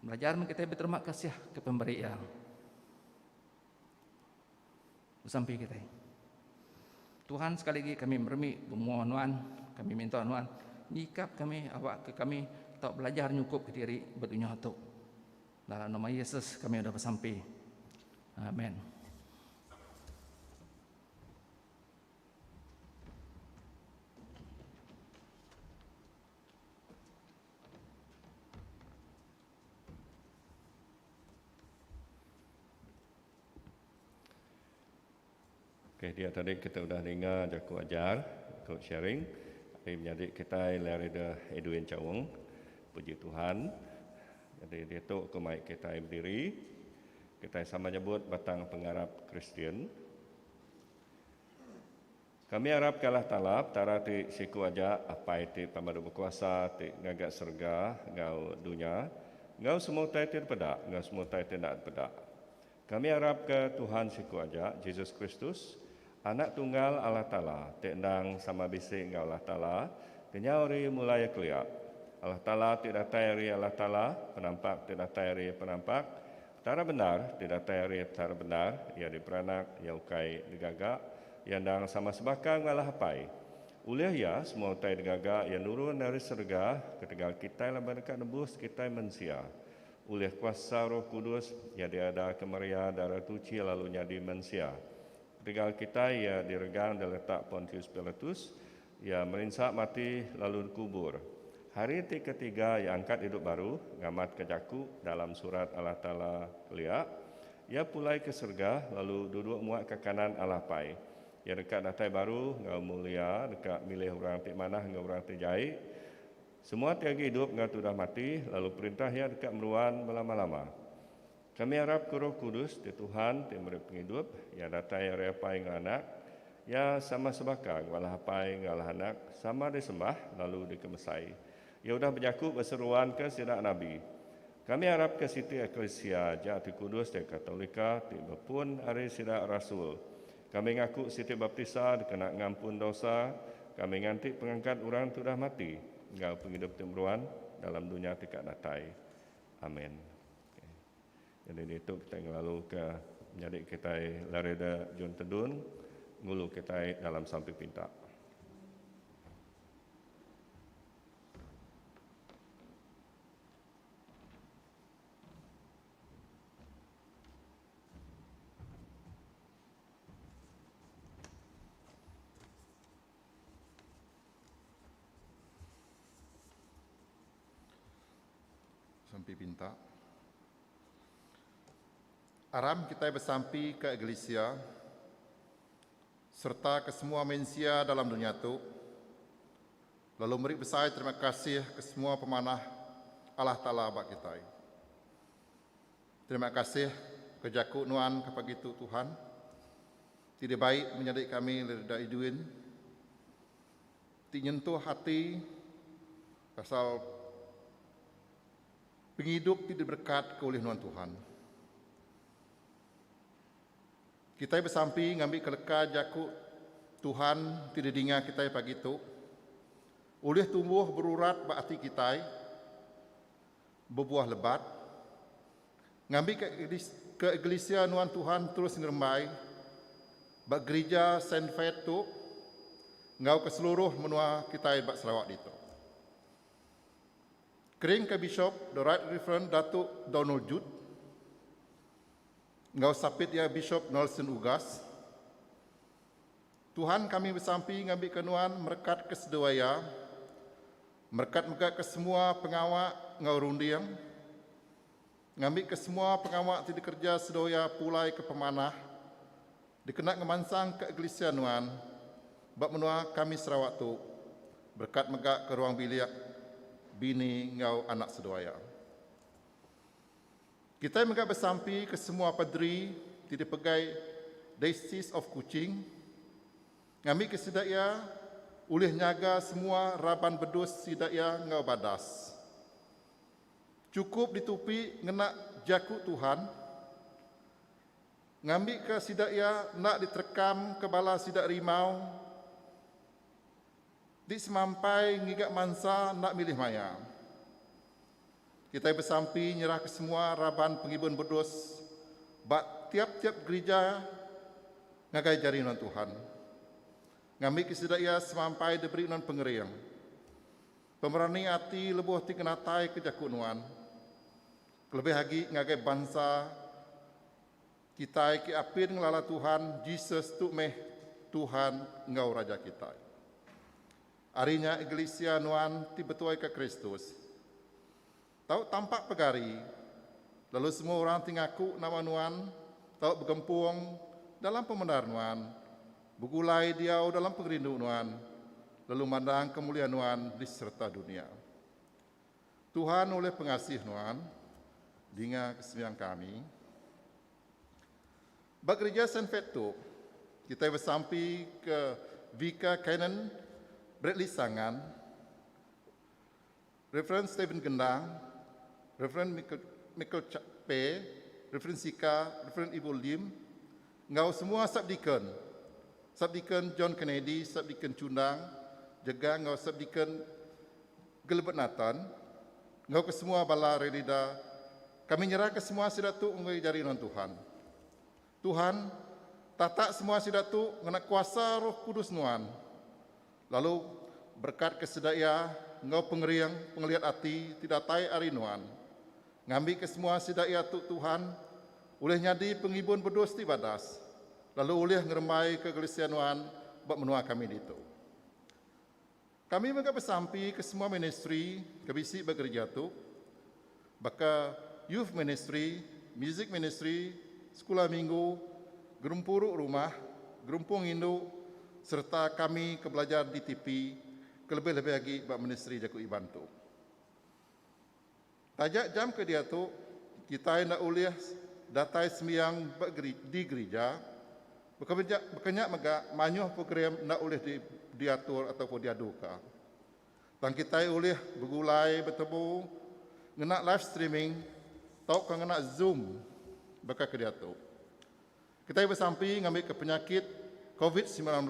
Belajar kita berterima kasih ke pemberi yang sampai kita. Tuhan sekali lagi kami bermi memohon nuan, kami minta nuan nyikap kami awak ke kami tak belajar nyukup ke diri berdunia tu. Dalam nama Yesus kami sudah bersampai. Amin. Okay, dia tadi kita sudah dengar Jaku ajar, ikut sharing. Ini menjadi kita Lerida Edwin Cawang. Puji Tuhan. Jadi dia tu ke mic kita berdiri. Kita sama nyebut batang pengharap Kristian. Kami harap kalah talap tara ti siku aja apa itu pemadu berkuasa ti ngagak serga ngau dunia. Ngau semua tai ti pedak, ngau semua tai ti nak pedak. Kami harap ke Tuhan siku aja Yesus Kristus Anak tunggal Allah Ta'ala, tendang sama bising Allah Ta'ala, kenyauri mulai keliak. Allah Ta'ala tidak tayari Allah Ta'ala, penampak tidak tayari penampak, tara benar tidak tayari tara benar, ia diperanak, ia ukai digagak, ia dang sama sebakang ngalah hapai. Uliah ya, semua utai digagak, ia nurun dari surga, ketika kita yang berdekat nebus, kita manusia. Uliah kuasa Roh Kudus, ia diada kemaria darah tuci lalu jadi manusia. Ketika kita ia diregang dan letak Pontius Pilatus, ia merinsak mati lalu dikubur. Hari ketiga ia angkat hidup baru, ngamat ke Jaku dalam surat Allah Ta'ala liak. Ia pulai ke surga lalu duduk muat ke kanan Allah Pai. Ia dekat datai baru, ngau mulia, dekat milih orang tik manah, ngau orang tik jahit. Semua tiada hidup ngau sudah mati, lalu perintah ia dekat meruan melama-lama. Kami harap ke Roh Kudus di Tuhan, di memberi penghidup, yang datang yang repai dengan anak, ya sama sebakang, walah hapai ngalah anak, sama disembah, lalu dikemesai. Ya sudah berjaku berseruan ke sidak Nabi. Kami harap ke Siti Eklesia, Jati Kudus, di Katolika, di Bepun, hari sidak Rasul. Kami ngaku Siti Baptisa, dikena ngampun dosa, kami ngantik pengangkat orang sudah mati, ngau penghidup timruan dalam dunia tikat datai. Amin. Jadi itu kita lalu ke menjadi kita Lareda John Tedun ngulu kita dalam sampai pinta. Sampai pinta. Aram kita bersampi ke Iglesia serta ke semua manusia dalam dunia itu. Lalu beri besar terima kasih ke semua pemanah Allah Ta'ala bagi kita. Terima kasih ke Jakuk Nuan kepada itu Tuhan. Tidak baik menjadi kami dari duin. Tidak nyentuh hati pasal penghidup tidak berkat ke oleh Nuan Tuhan. Kita bersampi ngambil keleka Jakuk Tuhan tidak dengar kita pagi itu. Oleh tumbuh berurat berarti kita berbuah lebat. Ngambil ke Iglesia Nuan Tuhan terus ngerembai. Bak gereja Saint Faith tu ngau ke seluruh menua kita bak Sarawak itu. Kering ke Bishop, The Right Reverend Datuk Donald Jude, ngau sapit ya Bishop Nelson Ugas. Tuhan kami bersampi ngambil kenuan merkat kesedaya, merkat megak ke semua pengawak ngau rundiang, ngambil ke semua pengawak tidak kerja sedaya pulai ke pemanah, dikenak ngemansang ke Iglesia Nuan, bak menua kami Sarawak tu, berkat megak ke ruang bilik bini ngau anak sedaya. Kita megak bersampi ke semua padri tidak pegai Diocese of Kuching, ngambil kesedaya ulih nyaga semua raban bedus sidaya ngau badas. Cukup ditupi ngenak Jakuk Tuhan, ngambil ke sidaya nak diterkam ke bala sidak rimau, di semampai ngigak mansa nak milih maya. Kita bersampi nyerah ke semua raban pengibun bedus, bak tiap-tiap gereja ngagai jari non Tuhan. Ngambil kesedaya semampai diberi non pengeriang. Pemerani hati lebuh ti kenatai ke Jakuk Nuan. Kelebih lagi ngagai bangsa kita ki apin ngelala Tuhan, Jesus tu meh Tuhan ngau raja kita. Harinya Iglesia Nuan tibetuai ke Kristus. Tahu tampak pegari, lalu semua orang tingaku nama Nuan, tahu bergempung dalam pembenar Nuan, begulai diau dalam pengerindu Nuan, lalu mandang kemuliaan Nuan di serta dunia. Tuhan oleh pengasih Nuan, dengar kesembian kami. Bak gereja Saint Faith kita bersampi ke Vika Canon, Bradley Sangan, Reverend Stephen Gendang, Reverend Michael Pe, Reverend Sika, Reverend Ibu Lim, ngau semua Subdeacon John Kennedy, Subdeacon Cundang, juga ngau Subdeacon Gilbert Nathan, ngau ke semua bala relida, kami nyerah ke semua sidatu ngoi jari non Tuhan. Tuhan, tata semua sidatu ngena kuasa Roh Kudus Nuan. Lalu berkat kesedaya ngau pengeriang pengeliat hati tidak tai arinuan. Ngambil ke semua sedaya tu Tuhan, oleh nyadi pengibun bedus ti badas. Lalu oleh ngeremai ke Iglesia Nuan bak menua kami itu. Kami juga bersampi ke semua ministry kebisi bekerja tu. Baka youth ministry, music ministry, sekolah minggu, gerumpuruk rumah, gerumpung Hindu, serta kami ke belajar di TV, kelebih-lebih lagi bak ministry Jakuk Iban tu. Tajak jam ke dia tu, kita nak uliah datai sembiang di gereja, berkenyak mega manyuh program nak uliah diatur ataupun diaduka. Dan kita uliah bergulai bertemu, ngenak live streaming, tau kan ngenak Zoom, baka ke dia tu. Kita bersampi ngambil ke penyakit COVID-19,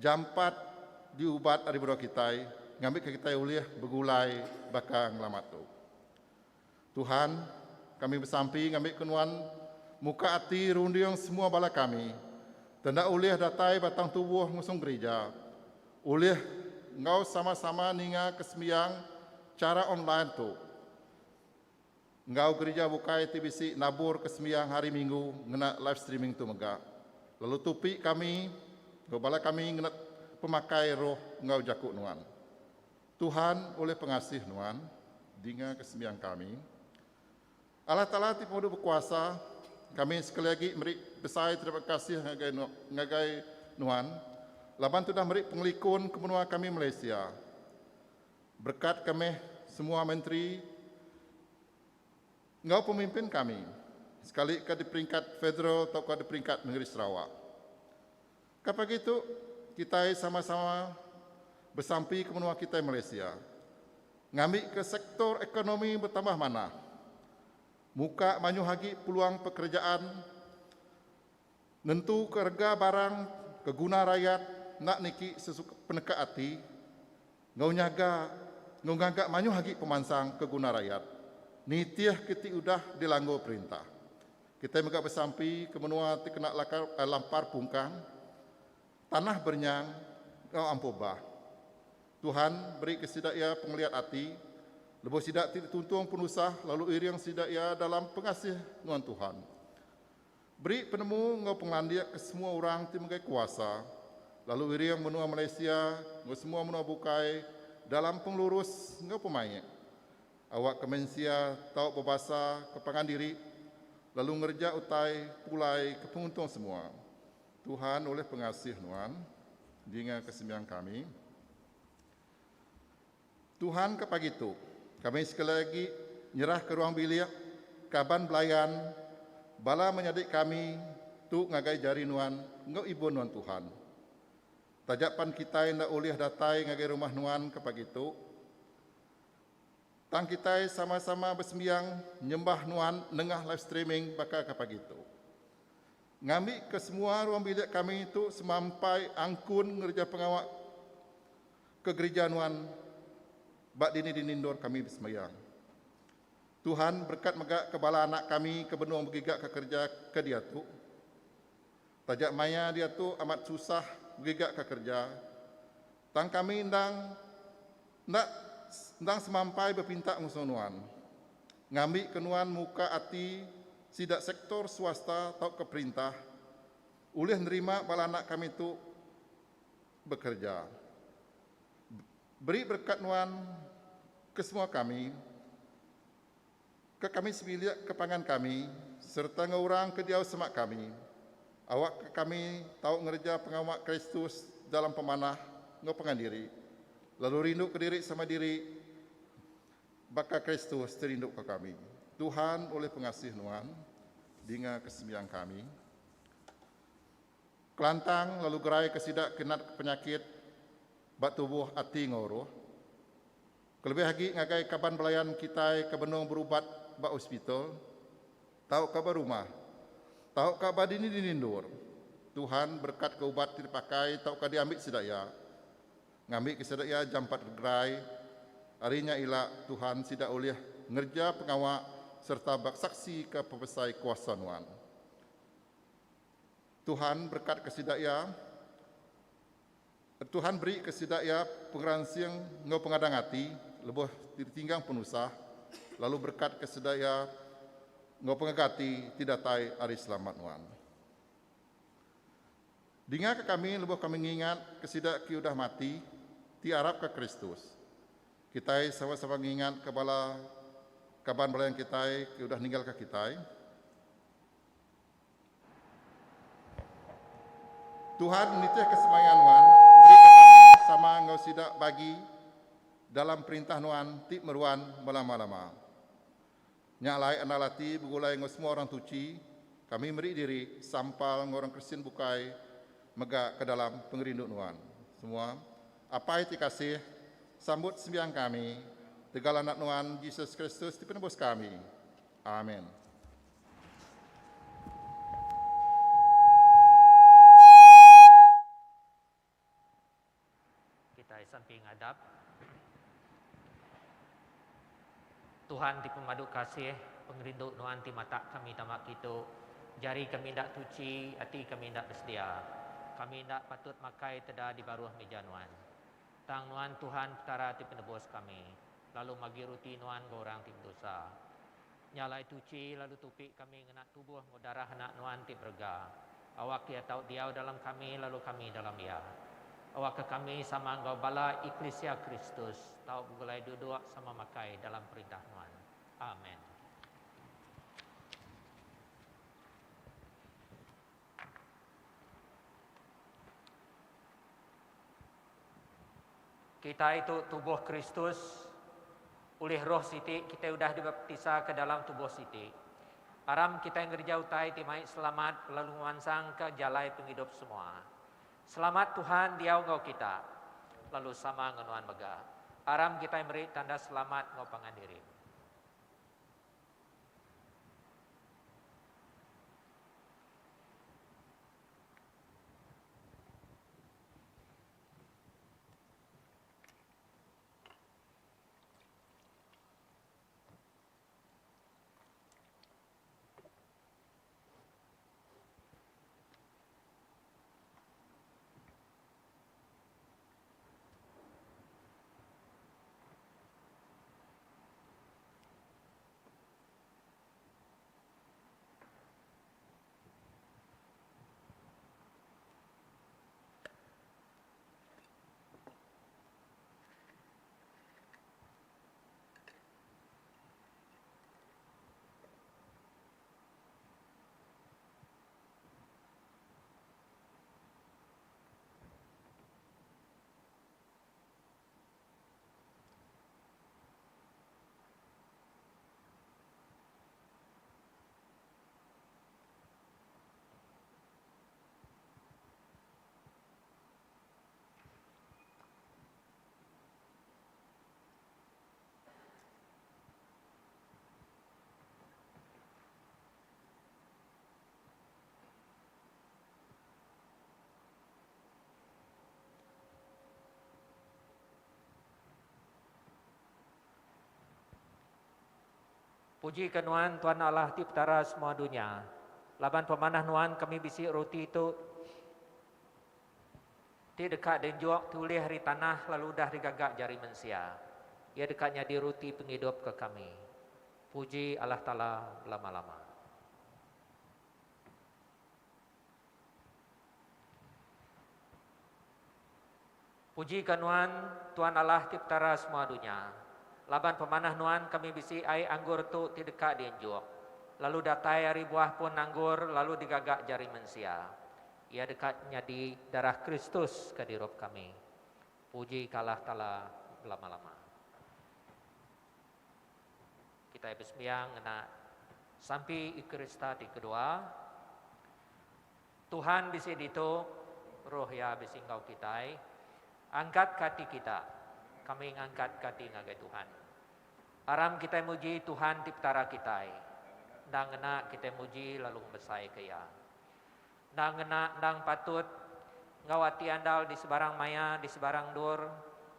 jam 4 diubat dari berdua kita, ngambil ke kita uliah bergulai baka ngelamat tu. Tuhan, kami bersampi ngambil kenuan muka hati rundiang semua bala kami, Tanda ulih datai batang tubuh ngusung gereja. Ulih ngau sama-sama ninga kesemiang cara online tu. Ngau gereja bukai TBC nabur kesemiang hari Minggu ngena live streaming tu mega. Lalu tupi kami, bala kami ngena pemakai roh ngau jakuk nuan. Tuhan oleh pengasih nuan, dinga kesemiang kami. Allah Ta'ala ti pemudu berkuasa, kami sekali lagi beri besar terima kasih ngagai nuan. Laban tu dah beri pengelikun kemenua kami Malaysia. Berkat kami semua menteri, ngau pemimpin kami. Sekali ke di peringkat federal atau ke di peringkat negeri Sarawak. Kapag itu, kita sama-sama bersampi kemenua kita Malaysia. Ngambil ke sektor ekonomi bertambah mana. Muka manyu hagi peluang pekerjaan, nentu ke harga barang, ke guna rakyat, nak niki sesuka peneka hati, ngau nyaga manyu hagi pemansang ke guna rakyat. Nitiah kiti udah dilanggo perintah. Kita mega bersampi ke menua ti kena lampar pungkang, tanah bernyang, ngau ampobah. Tuhan beri kesidaya pengeliat hati, lebih sidak tuntung penusah, lalu iri yang sidak ya dalam pengasih Tuhan Tuhan. Beri penemu ngau penglandiak ke semua orang tim mengai kuasa, lalu iri yang menua Malaysia, ngau semua menua bukai, dalam penglurus ngau pemain. Awak kemensia tahu berbahasa kepangan diri, lalu ngerja utai pulai ke penguntung semua. Tuhan oleh pengasih Tuhan, dengan kesemiang kami. Tuhan ke pagi itu, kami sekali lagi nyerah ke ruang bilik, kaban belayan, bala menyadik kami, tu ngagai jari nuan, ngau ibu nuan Tuhan. Tajapan kita yang oleh datai ngagai rumah nuan ke pagi itu, tang kita sama-sama bersembiang, nyembah nuan, nengah live streaming bakal ke pagi itu. Ngambil ke semua ruang bilik kami itu semampai angkun ngerja pengawak ke gereja nuan, bak dini dinindor kami bersemayang. Tuhan berkat megak kebala anak kami ke benua bergigak ke kerja ke dia tu. Tajak maya dia tu amat susah bergigak ke kerja. Tang kami ndang semampai berpinta musunuan. Ngambil kenuan muka hati sidak sektor swasta atau ke perintah. Ulih nerima bala anak kami tu bekerja. Beri berkat nuan ke semua kami, ke kami sembilik kepangan kami, serta ngurang ke diau semak kami. Awak ke kami tahu ngerja pengawak Kristus dalam pemanah, ngau pengandiri. Lalu rindu ke diri sama diri, baka Kristus terinduk ke kami. Tuhan oleh pengasih nuan, dengan kesembiang kami. Kelantang lalu gerai kesidak kenat penyakit, bak tubuh hati ngoroh. Kelebih lagi ngagai kaban belayan kita ke benung berubat bak hospital. Tahu kabar rumah. Tahu kabar dini dinindur. Tuhan berkat ke ubat dipakai, tahu ka diambil sidaya. Ngambil ke sidaya jam 4 gerai. Harinya ila Tuhan sidak oleh ngerja pengawak serta bak saksi ke pepesai kuasa nuan. Tuhan berkat ke sidaya. Tuhan beri kesidaya pengeransiang ngau pengadang hati, lebih ditinggang penusah, lalu berkat kesidaya ngau pengagati tidak tai hari selamat nuan. Dengar ke kami, lebih kami mengingat kesidak ki udah mati, ti Arab ke Kristus. Kita sama-sama mengingat kebala kaban belayan kita ki udah ninggal ke kita. Tuhan nitih kesemayaan nuan, beri ke kami sama ngau sidak bagi dalam perintah nuan ti meruan melama-lama. Nyalai analati begulai ngau semua orang tuci, kami beri diri sampal ngorang Kristen bukai mega ke dalam pengerinduk nuan. Semua apa itu kasih sambut sembiang kami, tegal anak nuan Yesus Kristus ti penebus kami. Amin. Kita samping hadap. Tuhan di pemadu kasih pengerindu nuan ti mata kami tamak itu Jari kami ndak tuci, hati kami ndak bersedia. Kami ndak patut makai teda di baruh meja nuan. Tang nuan Tuhan petara ti penebus kami. Lalu magi ruti nuan ke orang ti dosa. Nyalai tuci lalu tupik kami ngena tubuh darah anak nuan ti berga. Awak dia tahu dia dalam kami lalu kami dalam dia. Awak ke kami sama engkau bala Eklesia Kristus. Tahu begulai duduk sama makai dalam perintah nuan. Amin. Kita itu tubuh Kristus, oleh roh Siti kita sudah dibaptisa ke dalam tubuh Siti. Aram kita yang gerja utai timai selamat lalu wansang ke jalai penghidup semua. Selamat Tuhan dia engkau kita, lalu sama ngenuan mega. Aram kita yang beri tanda selamat engkau pangandiri. Puji ke Nuan Tuhan Allah Tiptara semua dunia. Laban pemanah Nuan kami bisi roti itu di dekat denjuak tulih hari tanah lalu dah digagak jari mensia. Ia dekatnya di roti penghidup ke kami. Puji Allah Ta'ala lama-lama. Puji ke Nuan Tuhan Allah Tiptara semua dunia. Laban pemanah nuan kami bisi ai anggur tu ti dekat dienjuk. Lalu datai hari buah pun anggur lalu digagak jari mensia. Ia dekatnya di darah Kristus kadirup kami. Puji kalah tala lama-lama. Kita bersembahyang ngena sampai Krista ti kedua. Tuhan bisi dito roh ya bisi engkau kitai. Angkat kati kita. Kami ngangkat kati ngagai Tuhan. Aram kita muji Tuhan tiptara kita. Ndang ngena kita muji lalu besai kaya. Ndang ngena ndang patut ngawati andal di sebarang maya di sebarang dur.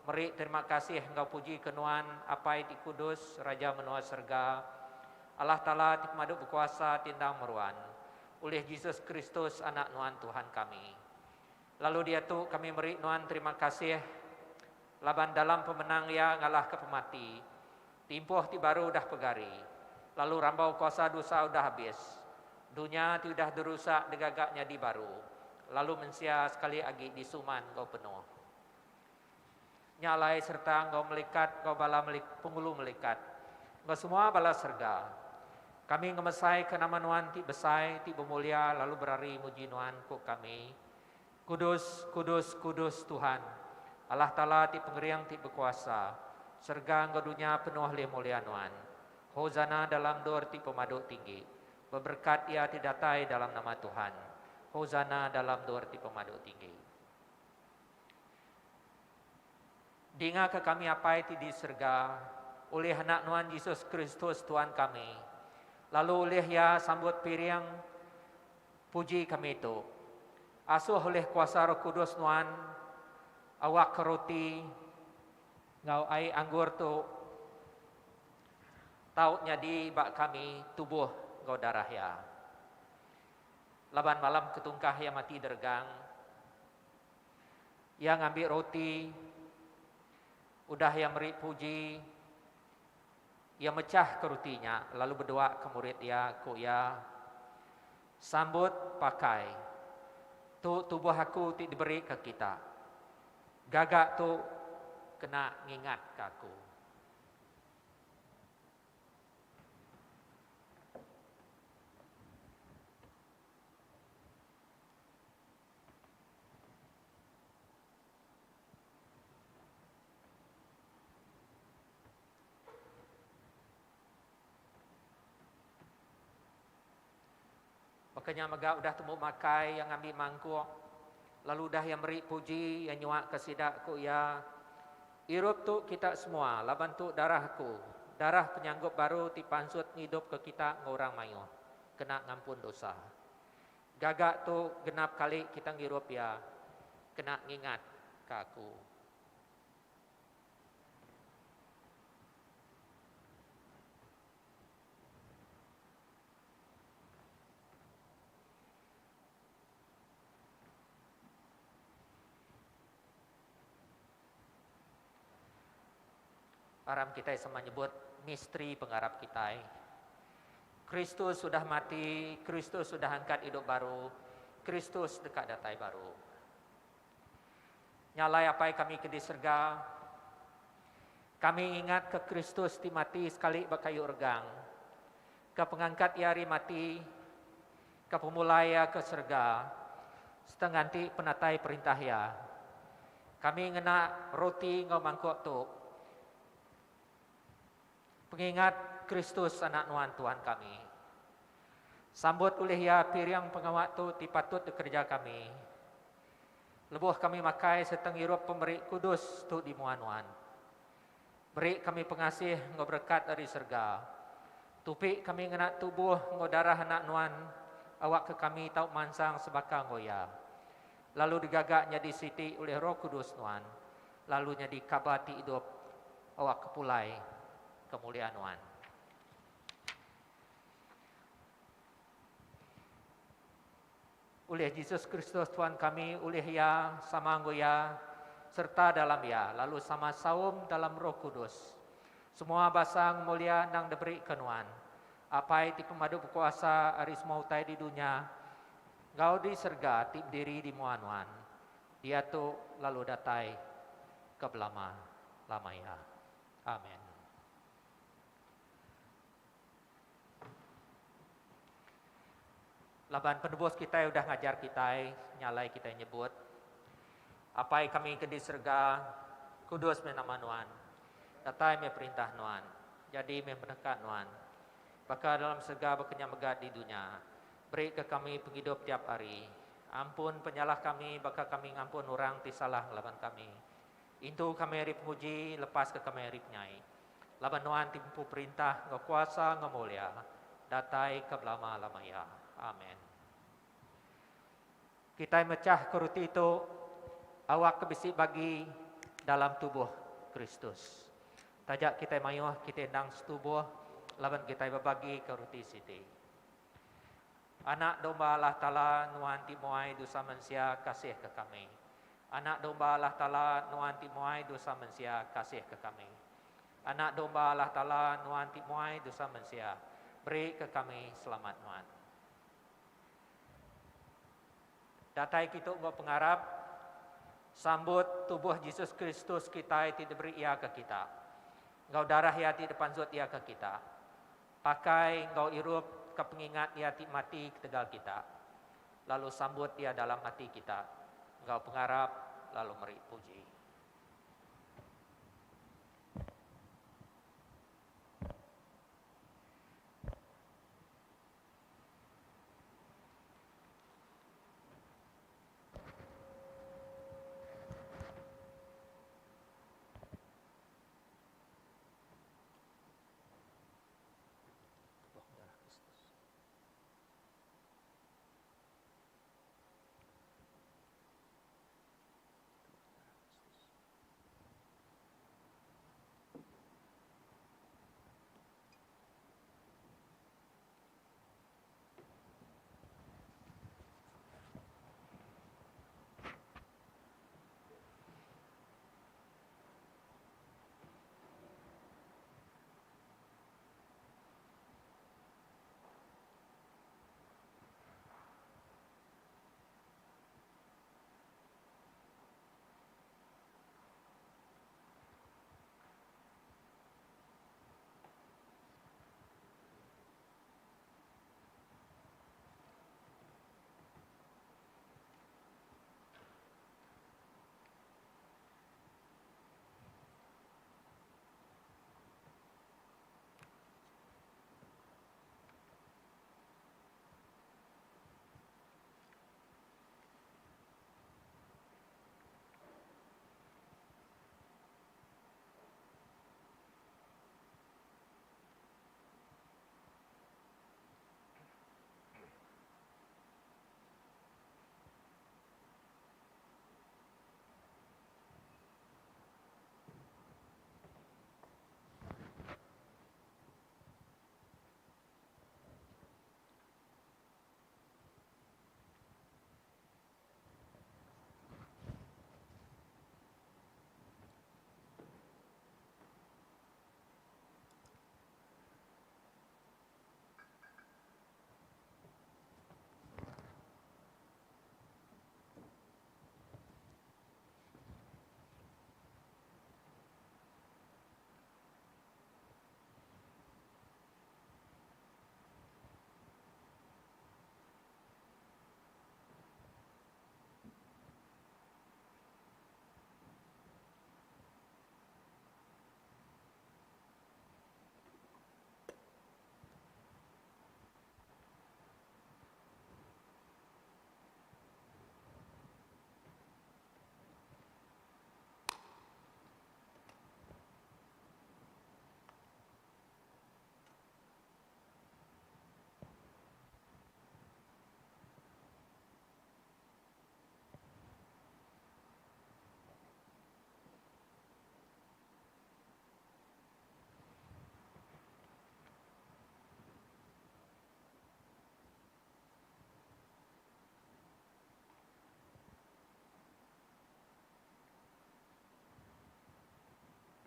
Meri terima kasih engkau puji kenuan apai ti kudus raja menua serga. Allah Ta'ala ti madu berkuasa tindang meruan. Oleh Yesus Kristus anak nuan Tuhan kami. Lalu dia tu kami meri nuan terima kasih. Laban dalam pemenang ya ngalah ke pemati. Timpuh ti baru dah pegari. Lalu rambau kuasa dosa udah habis. Dunia ti udah derusak degagaknya di baru. Lalu mensia sekali lagi disuman kau penuh. Nyalai serta kau melikat, kau bala penghulu melikat. Kau semua bala serga. Kami ngemesai ke nama nuan ti besai, ti bemulia, lalu berari muji nuan ku kami. Kudus, kudus, kudus Tuhan. Allah Ta'ala ti pengeriang ti berkuasa. Serga engkau dunia penuh leh mulia nuan. Hozana dalam dor ti pemaduk tinggi. Berberkat ia ti datai dalam nama Tuhan. Hozana dalam dor ti pemaduk tinggi. Dinga ke kami apai ti di serga. Oleh anak nuan Yesus Kristus Tuhan kami. Lalu oleh ya sambut piring. Puji kami itu. Asuh oleh kuasa Roh Kudus nuan. Awak roti ngau ai anggur tu tautnya di bak kami tubuh ngau darah ya. Laban malam ketungkah yang mati dergang. Yang ambil roti, udah yang beri puji, ia mecah ke rotinya, lalu berdoa ke murid dia, ku ya sambut pakai, tu tubuh aku ti diberi ke kita, gagak tu kena ngingat ke aku. Makanya mega udah temu makai yang ambil mangkuk, lalu dah yang beri puji yang nyuak ke sidak ku ya irup tu kita semua, laban tu darahku, darah penyanggup baru tipansut hidup ke kita ngorang mayu, kena ngampun dosa. Gagak tu genap kali kita ngirup ya, kena ngingat ke aku. Aram kita sama nyebut misteri penggarap kita. Kristus sudah mati, Kristus sudah angkat hidup baru, Kristus dekat datai baru. Nyalai apa yang kami ke di surga, kami ingat ke Kristus ti mati sekali bakayu regang, ke pengangkat iari mati, ke pemulaya ke surga, setengah ti penatai perintah ya. Kami ngena roti ngau mangkuk tu, pengingat Kristus anak nuan Tuhan kami. Sambut oleh ya piriang pengawak tu tipatut kerja kami. Lebuh kami makai seteng irup pemberi kudus tu di muan-muan. Beri kami pengasih ngau berkat dari surga. Tupi kami ngena tubuh ngau darah anak nuan. Awak ke kami tau mansang sebaka ngoya. Lalu digagaknya di siti oleh Roh Kudus nuan. Lalunya dikabati hidup awak kepulai kemuliaan Tuhan. Oleh Yesus Kristus Tuhan kami, oleh ya sama ya serta dalam ya, lalu sama saum dalam Roh Kudus. Semua basang mulia nang diberi kenuan. Apa ti pemadu berkuasa aris mautai di dunia, ngau di serga ti diri di muanuan. Dia tu lalu datai ke belama lamaya. Amin. Laban penebus kita udah ngajar kita, nyalai kita nyebut. Apa yang kami ke di surga, kudus menama Nuan. Datai me perintah Nuan. Jadi me pendekat Nuan. Baka dalam surga berkenyang megah di dunia. Beri ke kami penghidup tiap hari. Ampun penyalah kami, baka kami ngampun orang ti salah laban kami. Itu kami rip muji, lepas ke kami rip nyai. Laban Nuan timpu perintah, ngekuasa, ngemulia. Datai ke belama lamaya. Amin. Kita mecah keruti itu awak kebisi bagi dalam tubuh Kristus. Tajak kita mayuh kita endang setubuh laban kita berbagi keruti siti. Anak domba Allah Ta'ala nuan timuai dosa manusia kasih ke kami. Anak domba Allah Ta'ala nuan timuai dosa manusia kasih ke kami. Anak domba Allah Ta'ala nuan timuai dosa manusia beri ke kami selamat nuan. Datai kita buat pengharap sambut tubuh Yesus Kristus kita yang tidak beri ia ke kita. Engkau darah ia di depan zut ia ke kita. Pakai engkau irup ke pengingat ia ti mati tegal kita. Lalu sambut ia dalam hati kita. Engkau pengharap lalu meri puji.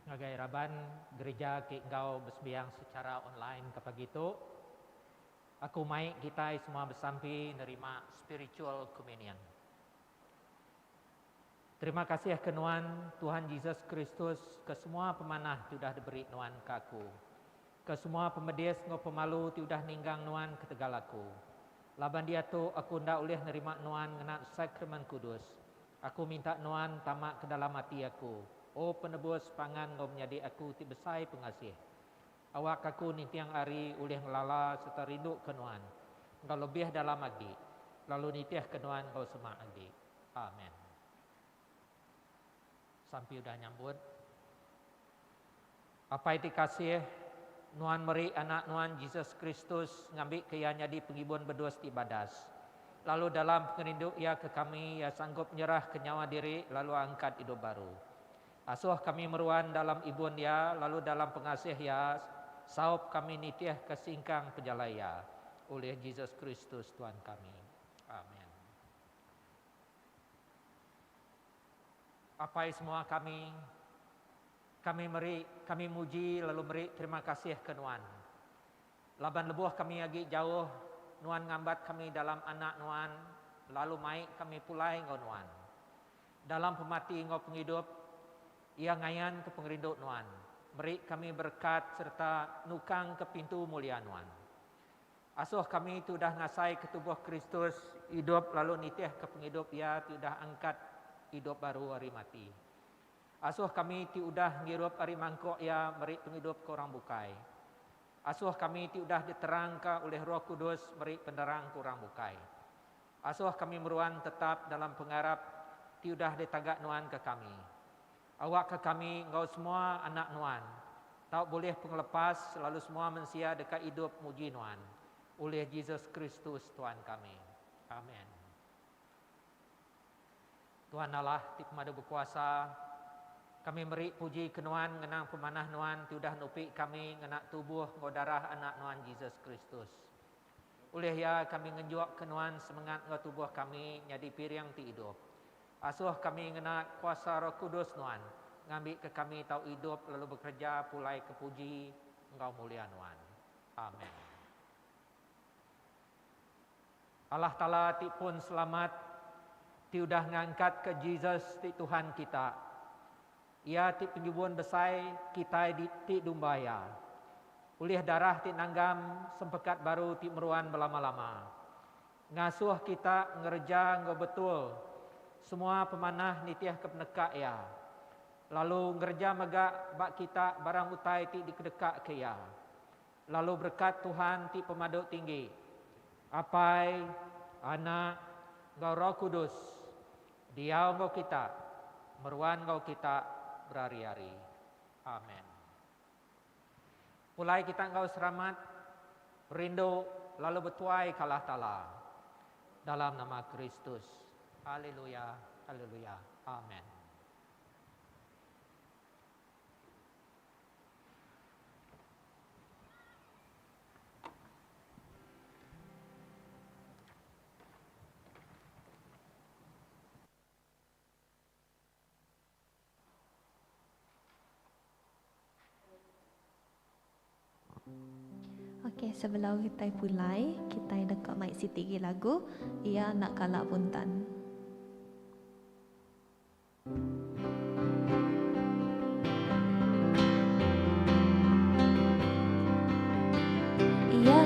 ngagai raban gereja ki engkau bersembahyang secara online kapag itu. Aku mai kita semua bersampi nerima spiritual communion. Terima kasih ke Nuan Tuhan Yesus Kristus ke semua pemanah sudah diberi Nuan ke aku. Ke semua pemedis ngau pemalu sudah ninggang Nuan ke tegalaku. Laban dia tu aku ndak boleh nerima Nuan ngena sakramen kudus. Aku minta Nuan tamak ke dalam hati aku. Oh penebus pangan ngau menjadi aku ti besai pengasih. Awak aku ni tiang hari oleh ngelala serta rindu ke Nuan. Engkau lebih dalam agdi. Lalu nitiah ke Nuan engkau semak agdi. Amin. Sampai udah nyambut. Apa itu kasih Nuan meri anak Nuan Yesus Kristus ngambil kaya di pengibun berdoa ibadas. Lalu dalam pengerindu ia ke kami ia sanggup menyerah ke nyawa diri lalu angkat hidup baru. Asuh kami meruan dalam ibun ya lalu dalam pengasih ya saup kami nitiah ke singkang pejalaya oleh Yesus Kristus Tuhan kami. Amin. Apa semua kami muji lalu beri terima kasih ke Nuan. Laban lebuh kami lagi jauh, Nuan ngambat kami dalam anak Nuan, lalu mai kami pulai ngau Nuan. Dalam pemati ngau penghidup, ia ngayan ke pengerindu Nuan. Beri kami berkat serta nukang ke pintu mulia Nuan. Asuh kami sudah ngasai ke tubuh Kristus, hidup lalu nitiah ke penghidup ia sudah angkat hidup baru hari mati. Asuh kami ti udah ngirup hari mangkok ya meri penghidup ke orang bukai. Asuh kami ti udah diterangkan oleh Roh Kudus meri penerang ke orang bukai. Asuh kami meruan tetap dalam pengharap ti udah ditagak Nuan ke kami. Awak ke kami engkau semua anak Nuan. Tak boleh penglepas selalu semua mensia dekat hidup muji Nuan. Oleh Yesus Kristus Tuhan kami. Amin. Tuhan Allah ti pemadu berkuasa, kami beri puji ke Nuan ngenang pemanah Nuan sudah nupi kami ngenak tubuh ngau darah anak Nuan Yesus Kristus. Oleh ya kami ngenjuak ke Nuan semangat ngau tubuh kami jadi piring ti hidup. Asuh kami ngenak kuasa Roh Kudus Nuan ngambil ke kami tau hidup lalu bekerja pulai ke puji engkau mulia Nuan. Amin. Allah Ta'ala ti pun selamat ti udah ngangkat ke Jesus ti Tuhan kita. Ia ti penyubuhan besai kita di ti dumbaya. Ulih darah ti nanggam sempekat baru ti meruan belama-lama. Ngasuh kita ngerja nggo betul. Semua pemanah nitiah kepenekak ya. Lalu ngerja megak bak kita barang utai ti dikedekak ke ya. Lalu berkat Tuhan ti pemaduk tinggi. Apai, anak, ngau Roh Kudus. Dia engkau kita, meruan engkau kita berhari-hari. Amin. Mulai kita engkau selamat, rindu, lalu bertuai kalah tala. Dalam nama Kristus. Haleluya, haleluya. Amin. Okey, sebelum kita pulai, kita dekat mic Siti lagu, ia nak kalak puntan. Ia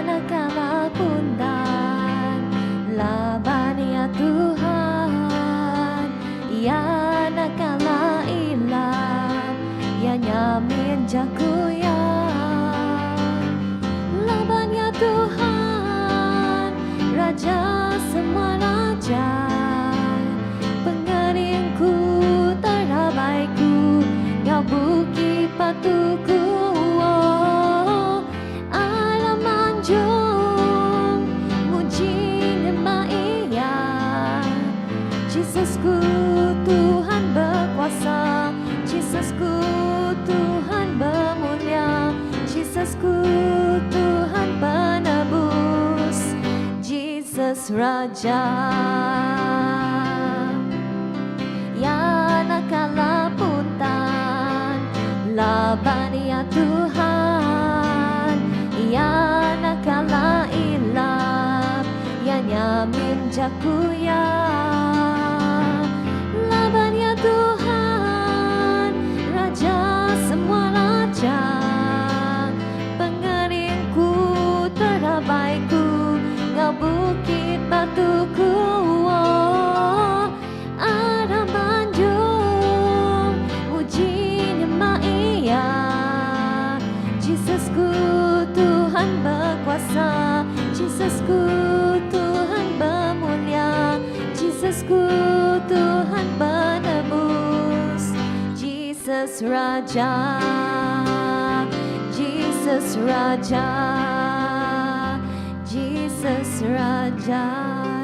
nak kalak puntan, laban ya Tuhan. Ia nak kalak ilam, ia nyamin jaku ya. Tuhan, Raja semua raja, pengeringku terabaiku, Ngau buki patuku, oh, alam anjung, muji nama ia, Yesusku Tuhan berkuasa, Yesusku Tuhan bermulia, Yesusku Tuhan penebus, Jesus Raja. Ya nak kalah puntan, Laban ya Tuhan, ya nakala ilap, ya nyamin jaku ya. Laban ya Tuhan, Raja semua raja, pengeringku terabaiku, ngau bukit batuku. Oh, ada banjung, ujinya maia. Jesusku Tuhan berkuasa, Jesusku Tuhan bermulia, Jesusku Tuhan penebus, Jesus Raja, Jesus Raja, Jesus Raja.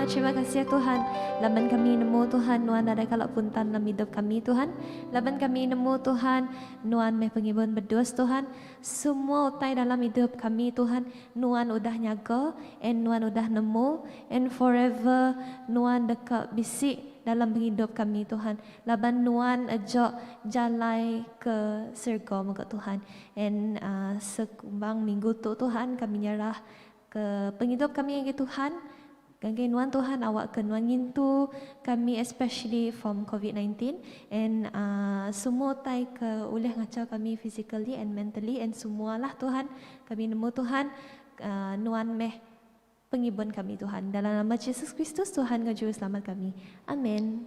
Terima kasih ya Tuhan. Laban kami nemu Tuhan, Nuan ada kalau puntan dalam hidup kami Tuhan. Laban kami nemu Tuhan, Nuan meh pengibun berdos Tuhan. Semua utai dalam hidup kami Tuhan, Nuan udah nyaga, and Nuan udah nemu, and forever Nuan dekat bisik dalam hidup kami Tuhan. Laban Nuan ajak jalai ke surga muka Tuhan. And sekumbang minggu tu Tuhan kami nyerah ke penghidup kami yang Tuhan. Ganggai Nuan Tuhan awak ke Nuan ngintu kami especially from COVID-19 and semua tai ke oleh ngacau kami physically and mentally and semualah Tuhan kami nemu Tuhan Nuan meh pengibun kami Tuhan dalam nama Yesus Kristus Tuhan Juru Selamat kami. Amin.